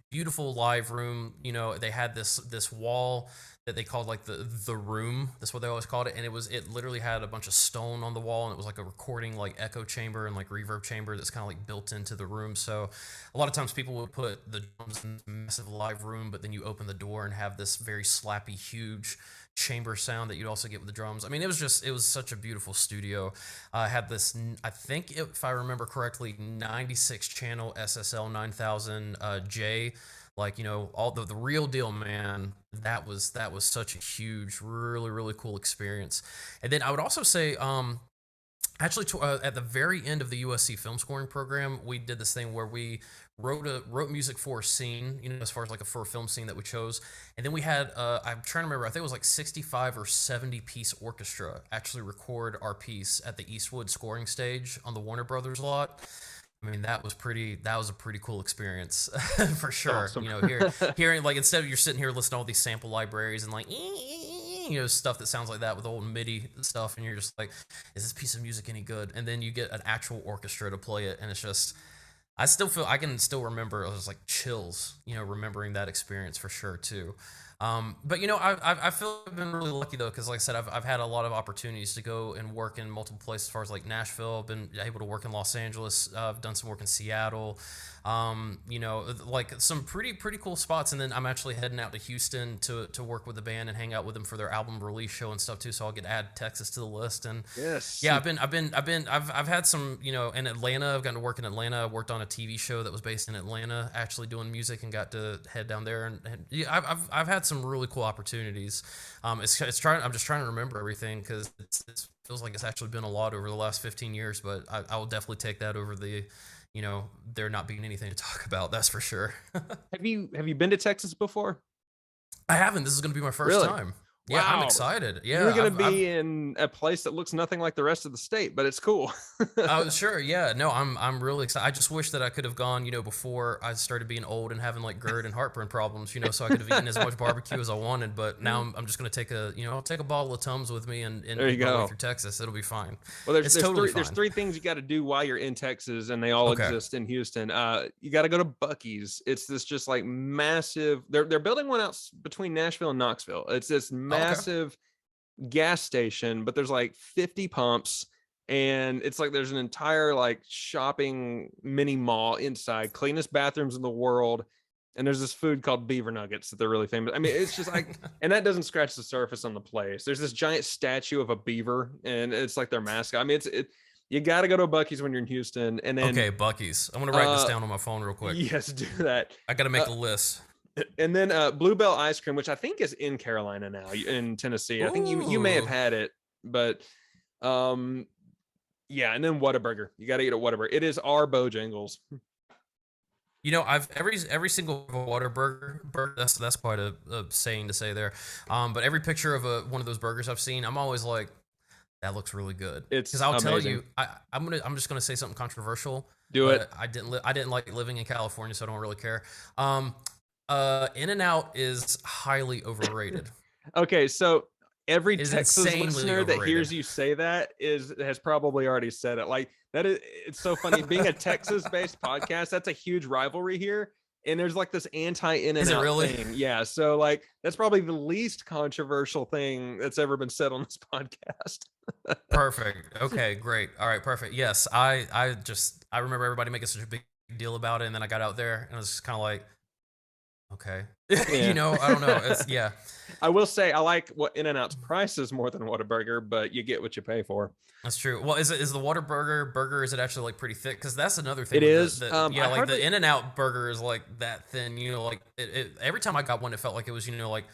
beautiful live room. They had this wall that they called like the room. That's what they always called it, and it literally had a bunch of stone on the wall, and it was like a recording like echo chamber and like reverb chamber that's kind of like built into the room. So a lot of times people would put the drums in this massive live room, but then you open the door and have this very slappy, huge chamber sound that you'd also get with the drums. It was such a beautiful studio. I had this, I think if I remember correctly, 96 channel SSL 9000 J, like, all the real deal, man. That was such a huge, really, really cool experience. And then I would also say, actually, at the very end of the USC film scoring program, we did this thing where we wrote music for a scene, as far as like for a film scene that we chose. And then we had, I'm trying to remember, I think it was like 65 or 70 piece orchestra actually record our piece at the Eastwood scoring stage on the Warner Brothers lot. That was a pretty cool experience for sure. Awesome. Hearing like, instead of you're sitting here listening to all these sample libraries and like, stuff that sounds like that with old MIDI stuff, and you're just like, is this piece of music any good? And then you get an actual orchestra to play it, and it's just, I can still remember, it was like chills, remembering that experience for sure too. But I feel I've been really lucky though, because like I said, I've had a lot of opportunities to go and work in multiple places. As far as like Nashville, I've been able to work in Los Angeles. I've done some work in Seattle. You know, like some pretty cool spots. And then I'm actually heading out to Houston to work with the band and hang out with them for their album release show and stuff too. So I'll get add Texas to the list. And Yes. yeah, I've had some, you know, in Atlanta. I've gotten to work in Atlanta. I worked on a TV show that was based in Atlanta, actually doing music, and got to head down there. And yeah, I've had some really cool opportunities. It's trying. I'm just trying to remember everything because it feels like it's actually been a lot over the last 15 years. But I will definitely take that over the, you know, there not being anything to talk about. That's for sure. Have you been to Texas before? I haven't. This is going to be my first Really? time. Yeah, I'm Wow. excited. Yeah, You're gonna be in a place that looks nothing like the rest of the state, but it's cool. oh, sure. Yeah. No, I'm really excited. I just wish that I could have gone, you know, before I started being old and having like GERD and heartburn problems, you know, so I could have eaten as much barbecue as I wanted. But now I'm just going to take I'll take a bottle of Tums with me and There you eat my way go. through Texas. It'll be fine. Well, It's totally there's fine. three things you got to do while you're in Texas, and they all Okay. exist in Houston. You got to go to Buc-ee's. It's this just like massive. They're building one out between Nashville and Knoxville. It's this Oh, okay. massive gas station, but there's like 50 pumps, and it's like there's an entire like shopping mini mall inside, cleanest bathrooms in the world. And there's this food called beaver nuggets that they're really famous. I mean, it's just like, and that doesn't scratch the surface on the place. There's this giant statue of a beaver, and it's like their mascot. I mean, you got to go to Buc-ee's when you're in Houston, and then Okay, Bucky's. I'm going to write this uh, down on my phone real quick. yes, do that. I got to make Uh, a list. and then Bluebell ice cream, which I think is in Carolina now, in Tennessee. I think you may have Ooh. had it, but yeah. And then Whataburger. You got to eat at Whataburger. It is our Bojangles. You know, I've every single burger. That's quite a saying to say there. But every picture of one of those burgers I've seen, I'm always like, that looks really good. Because It's I'll tell amazing. you, I'm just gonna say something controversial. Do it. But I didn't like living in California, so I don't really care. In-N-Out is highly overrated. Okay, so every It is Texas insanely listener that overrated. hears you say that has probably already said it. Like that is, it's so funny being a Texas-based podcast. That's a huge rivalry here, and there's like this Is it anti-In-N-Out really? thing. Yeah, so like that's probably the least controversial thing that's ever been said on this podcast. Perfect. Okay, great. All right, perfect. Yes, I remember everybody making such a big deal about it, and then I got out there and I was just kind of like, okay, Yeah. you know, I don't know. It's yeah, I will say I like what In-N-Out's prices more than Whataburger, but you get what you pay for. that's true. Well, is the burger? Is it actually like pretty thick? Because that's another thing. It With is. yeah, I like the hardly. In-N-Out burger is like that thin. You know, like every time I got one, it felt like it was, you know, like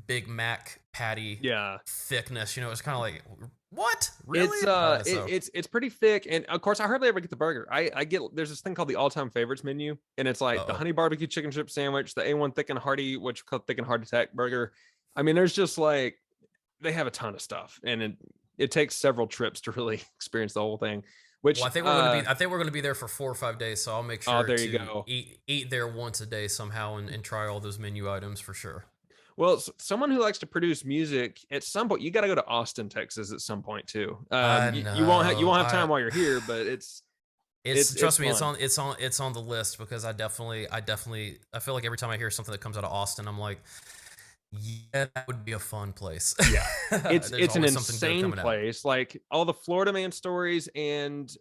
Big Mac patty Yeah. thickness. You know, it's kind of like, what It's really? So it's pretty thick, and of course I hardly ever get the burger. I get, there's this thing called the all-time favorites menu, and it's like the oh, honey barbecue chicken strip sandwich, the A1 thick and hearty, which is called thick and hearty attack burger. I mean, there's just like, they have a ton of stuff, and it takes several trips to really experience the whole thing. Which well, I think we're gonna be there for 4 or 5 days. So I'll make oh, sure there you to go. eat there once a day somehow and try all those menu items for sure. Well, someone who likes to produce music, at some point you got to go to Austin, Texas, at some point too. I You know. won't have time while you're here, but It's it's trust me, fun. it's on the list because I feel like every time I hear something that comes out of Austin, I'm like, yeah, that would be a fun place. Yeah. It's There's an always something good insane coming out. place. Like all the Florida man stories and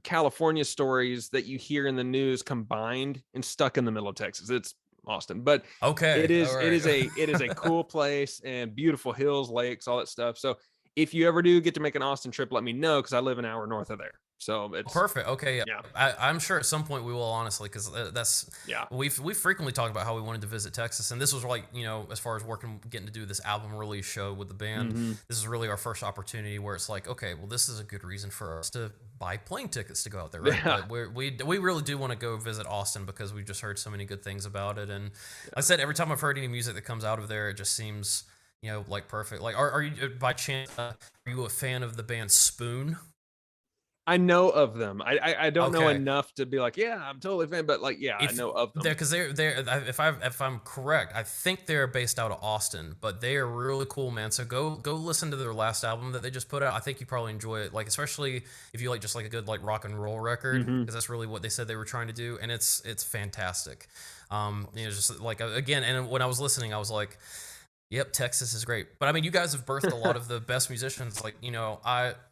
California stories that you hear in the news combined and stuck in the middle of Texas. It's Austin, but Okay, all right. it is a cool place, and beautiful hills, lakes, all that stuff. So if you ever do get to make an Austin trip, let me know, because I live an hour north of there. So it's Perfect. Okay, yeah. yeah, I'm sure at some point we will, honestly, because that's yeah. we've frequently talked about how we wanted to visit Texas, and this was like, you know, as far as getting to do this album release show with the band, Mhm. this is really our first opportunity where it's like, okay, well, this is a good reason for us to buy plane tickets to go out there, right? Yeah. But we really do want to go visit Austin because we've just heard so many good things about it, and like I said, every time I've heard any music that comes out of there, it just seems, you know, like perfect. Like, are you by chance are you a fan of the band Spoon? I know of them. I don't know Okay. enough to be like, yeah, I'm totally a fan, but like, yeah, I If know of them. because if I'm correct, I think they're based out of Austin, but they are really cool, man. So go listen to their last album that they just put out. I think you probably enjoy it, like especially if you like just like a good like rock and roll record, Mhm. because that's really what they said they were trying to do, and it's fantastic. You know, just like again, and when I was listening, I was like, Yep, Texas is great. But I mean, you guys have birthed a lot of the best musicians. Like,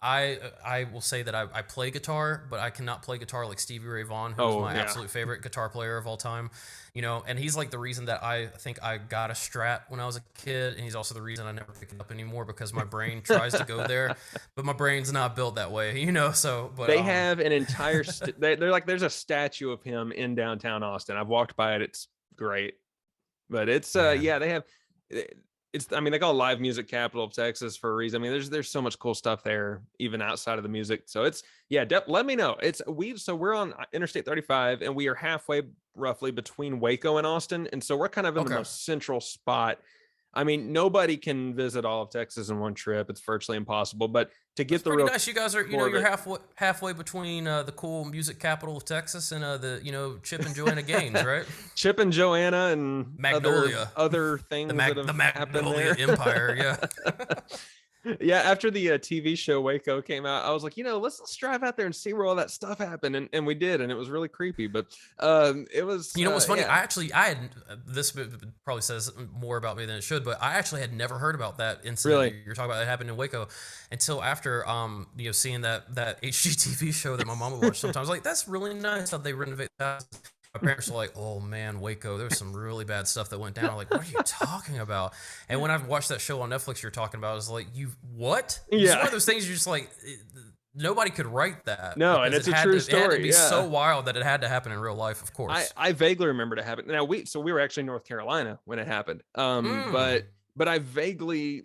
I will say that I play guitar, but I cannot play guitar like Stevie Ray Vaughan, who is Oh my yeah. absolute favorite guitar player of all time. And he's like the reason that I think I got a Strat when I was a kid, and he's also the reason I never pick it up anymore because my brain tries to go there, but my brain's not built that way. So, but They have an entire they're like there's a statue of him in downtown Austin. I've walked by it. It's great. But it's man, yeah, they have it's I mean they call it live music capital of Texas for a reason. I mean there's so much cool stuff there even outside of the music. So it's yeah, let me know. We're on Interstate 35 and we are halfway roughly between Waco and Austin, and so we're kind of in the okay. most central spot. I mean, nobody can visit all of Texas in one trip. It's virtually impossible, but to That's get the pretty real nice. You guys are, core of you're it, halfway between the cool music capital of Texas and the Chip and Joanna Gaines, right? Chip and Joanna and Magnolia, other the things that the have happened Magnolia there. Empire, yeah. Yeah, after the TV show Waco came out, I was like, let's drive out there and see where all that stuff happened, and we did, and it was really creepy. But it was You know what's funny? yeah, I had this probably says more about me than it should, but I actually had never heard about that incident really. that you're talking about that happened in Waco until after seeing that HGTV show that my mom would watch sometimes. Like, that's really nice how they renovate that. My parents were like, "Oh man, Waco, there was some really bad stuff that went down." I'm like, "What are you talking about?" And when I watched that show on Netflix you're talking about, I was like, "You what?" It's one Yeah, of those things you're just like, nobody could write that no, and because it's a true it had to story. be Yeah, so wild that it had to happen in real life, of I course. I vaguely remember it happened. Now we were actually in North Carolina when it happened. Mm, But I vaguely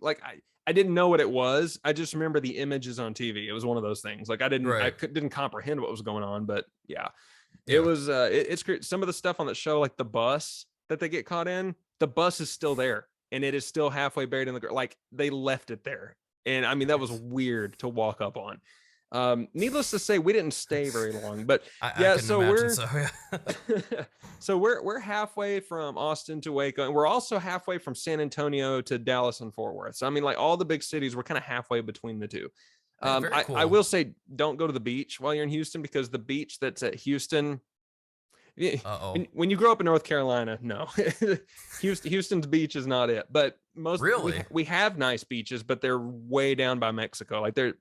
I didn't know what it was. I just remember the images on TV. It was one of those things. Like right. didn't comprehend what was going on. But yeah, it Yeah. was it's great. Some of the stuff on the show, like the bus that they get caught in, the bus is still there and it is still halfway buried in the ground. Like they left it there. And I mean, that was Nice. weird to walk up on. Needless to say, we didn't stay very long, but I yeah, couldn't so imagine. we're So yeah. so we're halfway from Austin to Waco, and we're also halfway from San Antonio to Dallas and Fort Worth. So I mean, like all the big cities, we're kind of halfway between the two. Yeah, very I cool. will say, don't go to the beach while you're in Houston because the beach that's at Houston, Uh-oh. when you grow up in North Carolina, no, Houston's beach is not it. But Really? we have nice beaches, but they're way down by Mexico, like they're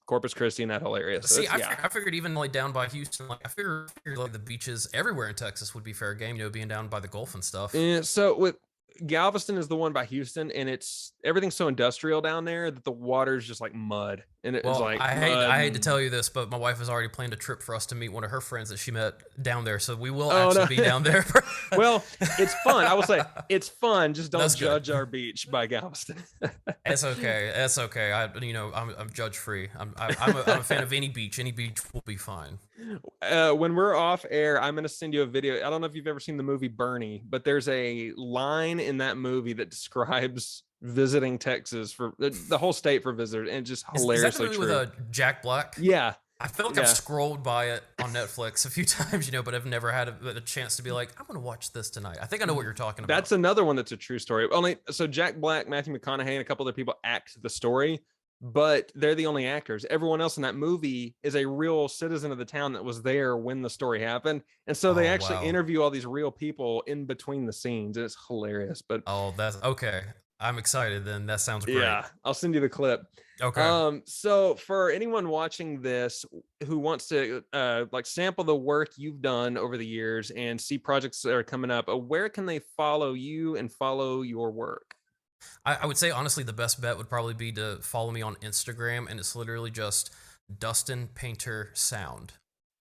Corpus Christi and that whole area. So See, it's yeah. I figured even like down by Houston, like figured like the beaches everywhere in Texas would be fair game, being down by the Gulf and stuff. And so with Galveston is the one by Houston, and it's everything's so industrial down there that the water's just like mud, and it's Well, like mud. I hate to tell you this, but my wife has already planned a trip for us to meet one of her friends that she met down there, so we will Oh actually no! be down there. Well, it's fun. I will say it's fun. Just don't That's good. judge our beach by Galveston. It's okay. It's okay. I'm judge free. I'm a fan of any beach. Any beach will be fine. When we're off air, I'm gonna send you a video. I don't know if you've ever seen the movie Bernie, but there's a line in that movie that describes visiting Texas for the whole state for visitors, and just Is that the hilariously movie with true. Jack Black? Yeah, I feel like I've yeah. scrolled by it on Netflix a few times, but I've never had a chance to be like, I'm gonna watch this tonight. I think I know what you're talking about. That's another one that's a true story. Only so Jack Black, Matthew McConaughey, and a couple other people act the story, but they're the only actors. Everyone else in that movie is a real citizen of the town that was there when the story happened. And so they Oh actually wow. interview all these real people in between the scenes. And it's hilarious. But Oh, that's okay. I'm excited then. That sounds great. yeah, I'll send you the clip. Okay. So for anyone watching this who wants to like sample the work you've done over the years and see projects that are coming up, where can they follow you and follow your work? I would say honestly the best bet would probably be to follow me on Instagram, and it's literally just Dustin Painter Sound.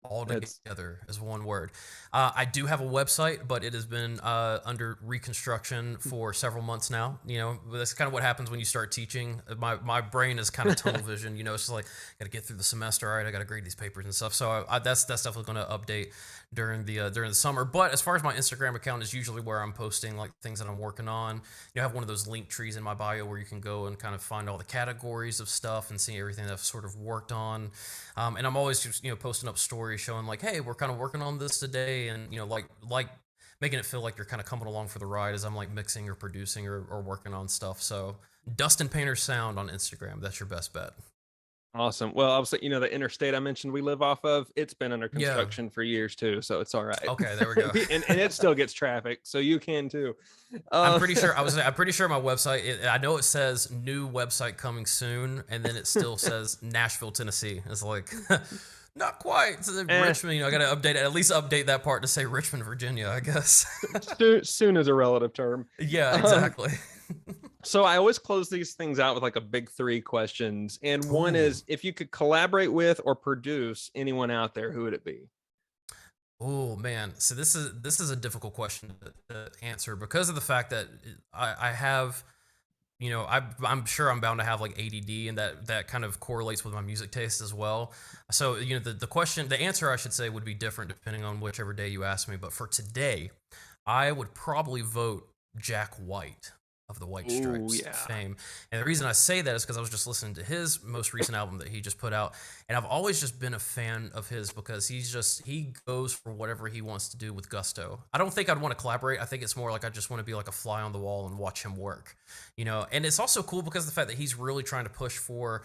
All That's together as one word. I do have a website, but it has been under reconstruction for several months now. But that's kind of what happens when you start teaching. My brain is kind of tunnel vision. It's just like got to get through the semester. All right, I got to grade these papers and stuff. So that's definitely going to update during the summer. But as far as my Instagram account is usually where I'm posting like things that I'm working on. I have one of those link trees in my bio where you can go and kind of find all the categories of stuff and see everything that I've sort of worked on. And I'm always just posting up stories showing like, hey, we're kind of working on this today, and like making it feel like you're kind of coming along for the ride as I'm like mixing or producing or working on stuff. So Dustin Painter Sound on Instagram, that's your best bet. Awesome. Well, obviously, the interstate I mentioned we live off of, it's been under Yeah. construction for years too, so it's all right. Okay, there we go. And it still gets traffic, so you can too. I'm Uh, pretty sure I'm pretty sure my website. I know it says new website coming soon, and then it still says Nashville, Tennessee. It's like not quite. It's Richmond. I got to update it. At least update that part to say Richmond, Virginia. I guess. soon is a relative term. Yeah, exactly. So I always close these things out with like a big three questions, and one Ooh. is if you could collaborate with or produce anyone out there, who would it be? Oh man, so this is a difficult question to answer because of the fact that I have, I'm sure I'm bound to have like ADD, and that kind of correlates with my music taste as well. So the answer I should say would be different depending on whichever day you ask me. But for today, I would probably vote Jack White of the White Ooh, Stripes yeah. fame. And the reason I say that is because I was just listening to his most recent album that he just put out, and I've always just been a fan of his because he goes for whatever he wants to do with gusto. I don't think I'd want to collaborate. I think it's more like I just want to be like a fly on the wall and watch him work. And it's also cool because of the fact that he's really trying to push for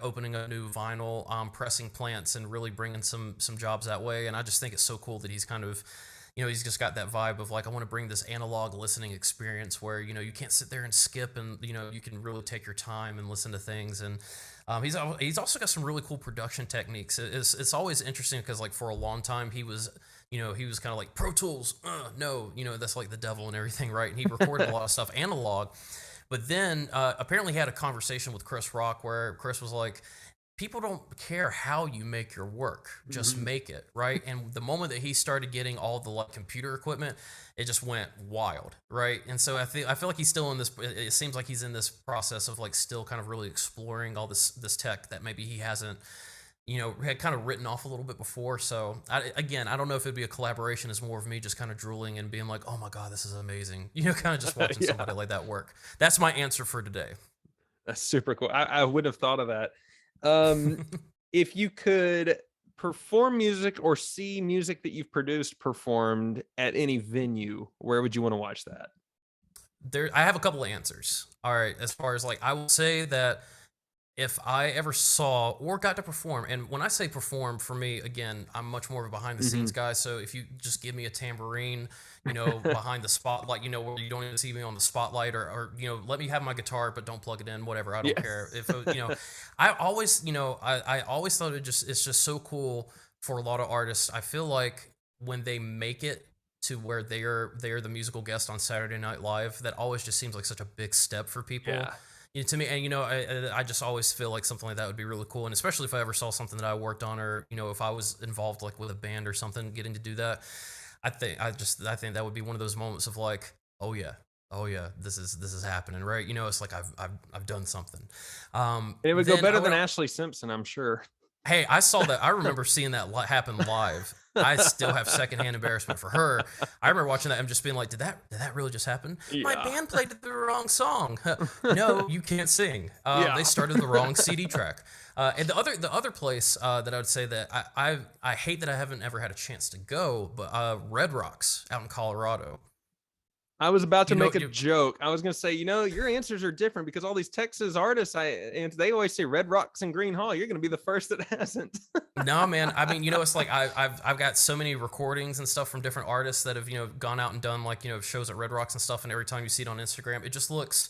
opening a new vinyl pressing plants and really bringing some jobs that way. And I just think it's so cool that he's kind of he's just got that vibe of like, I want to bring this analog listening experience where, you can't sit there and skip and, you can really take your time and listen to things. And he's also got some really cool production techniques. It's always interesting because like for a long time he was kind of like Pro Tools, no, that's like the devil and everything, right? And he recorded a lot of stuff analog. But then apparently he had a conversation with Chris Rock where Chris was like, people don't care how you make your work, just make it, right? And the moment that he started getting all the like computer equipment, it just went wild, right? And so I feel like he's still in this. It seems like he's in this process of like still kind of really exploring all this tech that maybe he hasn't, had kind of written off a little bit before. So I don't know if it'd be a collaboration. It's more of me just kind of drooling and being like, oh my god, this is amazing. Kind of just watching somebody like that work. That's my answer for today. That's super cool. I would have thought of that. If you could perform music or see music that you've produced performed at any venue, where would you want to watch that? I have a couple of answers. All right, as far as like, I will say that if I ever saw or got to perform, and when I say perform, for me, again, I'm much more of a behind the scenes guy. So if you just give me a tambourine, behind the spotlight, where you don't even see me on the spotlight, or let me have my guitar, but don't plug it in, whatever. I don't care. If I always, I always thought it's just so cool for a lot of artists. I feel like when they make it to where they're the musical guest on Saturday Night Live, that always just seems like such a big step for people. Yeah. To me, and I just always feel like something like that would be really cool, and especially if I ever saw something that I worked on, or if I was involved like with a band or something, getting to do that, I think that would be one of those moments of like, oh yeah, this is happening, right? It's like I've done something. It would go better than Ashley Simpson, I'm sure. Hey, I saw that. I remember seeing that happen live. I still have secondhand embarrassment for her. I remember watching that and just being like, did that really just happen? Yeah. My band played the wrong song. No, you can't sing. They started the wrong CD track. And the other place that I would say that I hate that I haven't ever had a chance to go, but Red Rocks out in Colorado. I was about to make a joke. I was going to say, your answers are different because all these Texas artists, and they always say Red Rocks and Green Hall. You're going to be the first that hasn't. No, man. I mean, it's like I've got so many recordings and stuff from different artists that have gone out and done like shows at Red Rocks and stuff. And every time you see it on Instagram, it just looks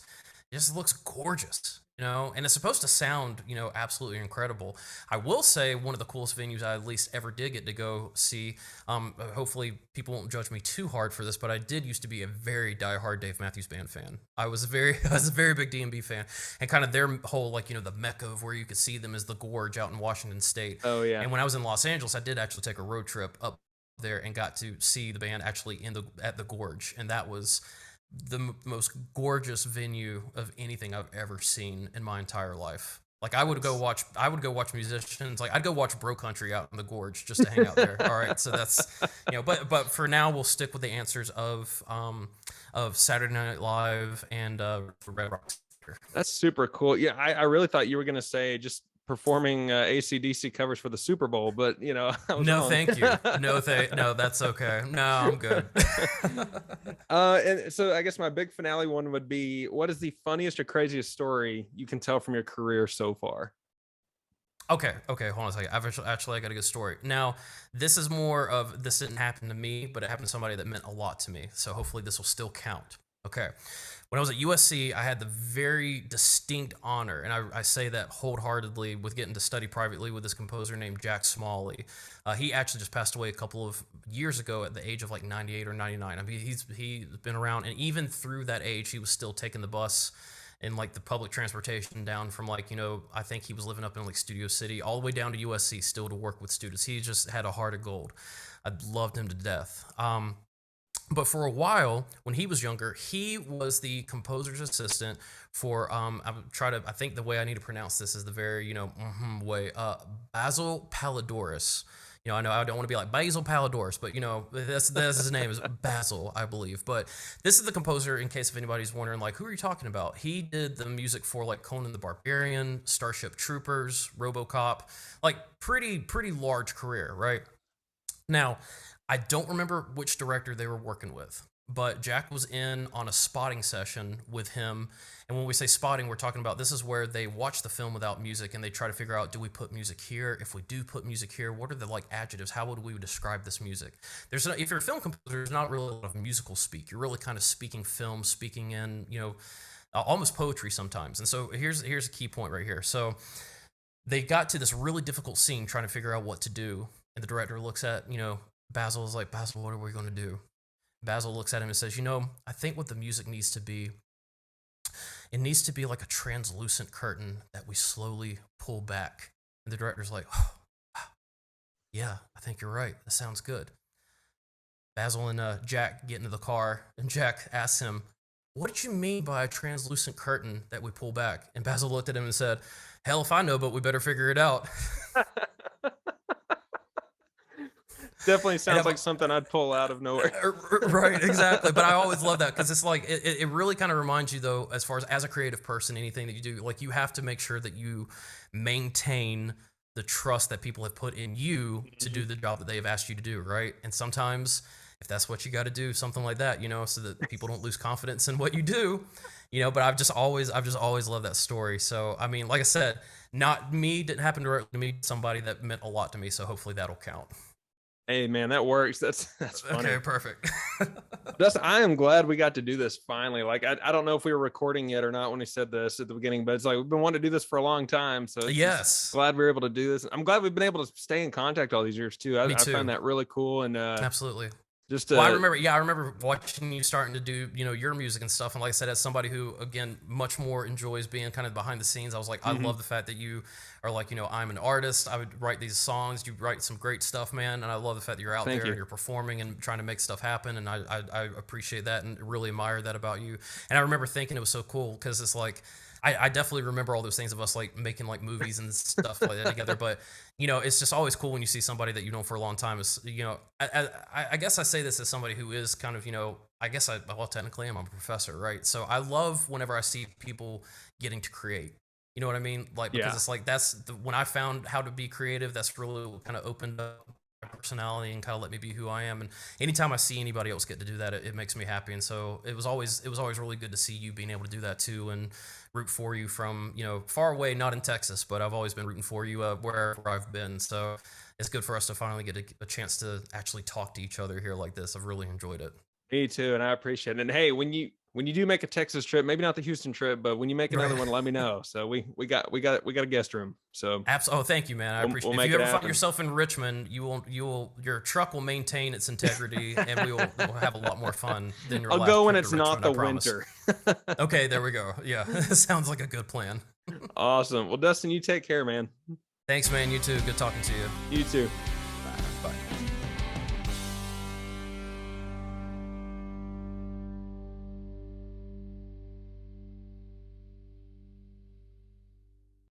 gorgeous. And it's supposed to sound, absolutely incredible. I will say one of the coolest venues I at least ever did get to go see. Hopefully people won't judge me too hard for this, but I did used to be a very diehard Dave Matthews Band fan. I was a very big D&B fan, and kind of their whole like the mecca of where you could see them is the Gorge out in Washington State. Oh yeah. And when I was in Los Angeles, I did actually take a road trip up there and got to see the band actually at the Gorge, and that was the most gorgeous venue of anything I've ever seen in my entire life. Like I would go watch musicians. Like I'd go watch Bro Country out in the Gorge just to hang out there. All right, so that's but for now we'll stick with the answers of Saturday Night Live and Red Rocks. That's super cool. Yeah, I really thought you were gonna say just performing AC/DC covers for the Super Bowl, but I was no, wrong. thank you. No, that's okay. No, I'm good. And so I guess my big finale one would be, what is the funniest or craziest story you can tell from your career so far? Okay, okay, hold on a second. Actually I got a good story. Now, this is more of this didn't happen to me, but it happened to somebody that meant a lot to me. So hopefully this will still count. Okay. When I was at USC, I had the very distinct honor, and I say that wholeheartedly, with getting to study privately with this composer named Jack Smalley. He actually just passed away a couple of years ago at the age of like 98 or 99. I mean, he's been around, and even through that age, he was still taking the bus and like the public transportation down from like, I think he was living up in like Studio City all the way down to USC still to work with students. He just had a heart of gold. I loved him to death. But for a while, when he was younger, he was the composer's assistant for I think the way I need to pronounce this is the very, way, Basil Palladorus. I know I don't want to be like Basil Palladorus, but that's his name is Basil, I believe. But this is the composer, in case if anybody's wondering, like, who are you talking about? He did the music for like Conan the Barbarian, Starship Troopers, RoboCop, like pretty large career, right? Now, I don't remember which director they were working with, but Jack was in on a spotting session with him. And when we say spotting, we're talking about this is where they watch the film without music and they try to figure out, do we put music here? If we do put music here, what are the like adjectives? How would we describe this music? If you're a film composer, there's not really a lot of musical speak. You're really kind of speaking film, speaking in, almost poetry sometimes. And so here's a key point right here. So they got to this really difficult scene trying to figure out what to do. And the director looks at, Basil is like, Basil, what are we going to do? Basil looks at him and says, I think what the music needs to be, it needs to be like a translucent curtain that we slowly pull back. And the director's like, oh, wow, yeah, I think you're right. That sounds good. Basil and Jack get into the car, and Jack asks him, what did you mean by a translucent curtain that we pull back? And Basil looked at him and said, hell if I know, but we better figure it out. Definitely sounds like something I'd pull out of nowhere. Right, exactly. But I always love that because it's like it really kind of reminds you, though, as far as a creative person, anything that you do, like you have to make sure that you maintain the trust that people have put in you to do the job that they have asked you to do, right? And sometimes if that's what you got to do, something like that, so that people don't lose confidence in what you do, but I've just always loved that story. So, I mean, like I said, not me, didn't happen directly to me, somebody that meant a lot to me. So hopefully that'll count. Hey man, that works. That's funny. Okay, perfect. Dustin, I am glad we got to do this finally. Like, I don't know if we were recording yet or not when he said this at the beginning, but it's like we've been wanting to do this for a long time. So yes, glad we were able to do this. I'm glad we've been able to stay in contact all these years too. I find that really cool. And absolutely. I remember watching you starting to do, your music and stuff. And like I said, as somebody who, again, much more enjoys being kind of behind the scenes, I was like, I love the fact that you are like, I'm an artist. I would write these songs. You write some great stuff, man. And I love the fact that you're out there and you're performing and trying to make stuff happen. And I appreciate that and really admire that about you. And I remember thinking it was so cool because it's like, I definitely remember all those things of us like making like movies and stuff like that together. But, it's just always cool when you see somebody that for a long time is, I guess I say this as somebody who is kind of, technically I'm a professor, right? So I love whenever I see people getting to create. You know what I mean? Like, because it's like, when I found how to be creative, that's really kind of opened up my personality and kind of let me be who I am. And anytime I see anybody else get to do that, it makes me happy. And so it was always really good to see you being able to do that too, and root for you from, far away, not in Texas, but I've always been rooting for you wherever I've been. So it's good for us to finally get a chance to actually talk to each other here like this. I've really enjoyed it. Me too, and I appreciate it. And hey, when you do make a Texas trip, maybe not the Houston trip, but when you make another one, let me know. So we got a guest room. So absolutely. Oh, thank you, man. I appreciate it. If you ever find yourself in Richmond, your truck will maintain its integrity, and we'll have a lot more fun than your. I'll go when it's not the winter. Okay, there we go. Yeah, sounds like a good plan. Awesome. Well, Dustin, you take care, man. Thanks, man. You too. Good talking to you. You too.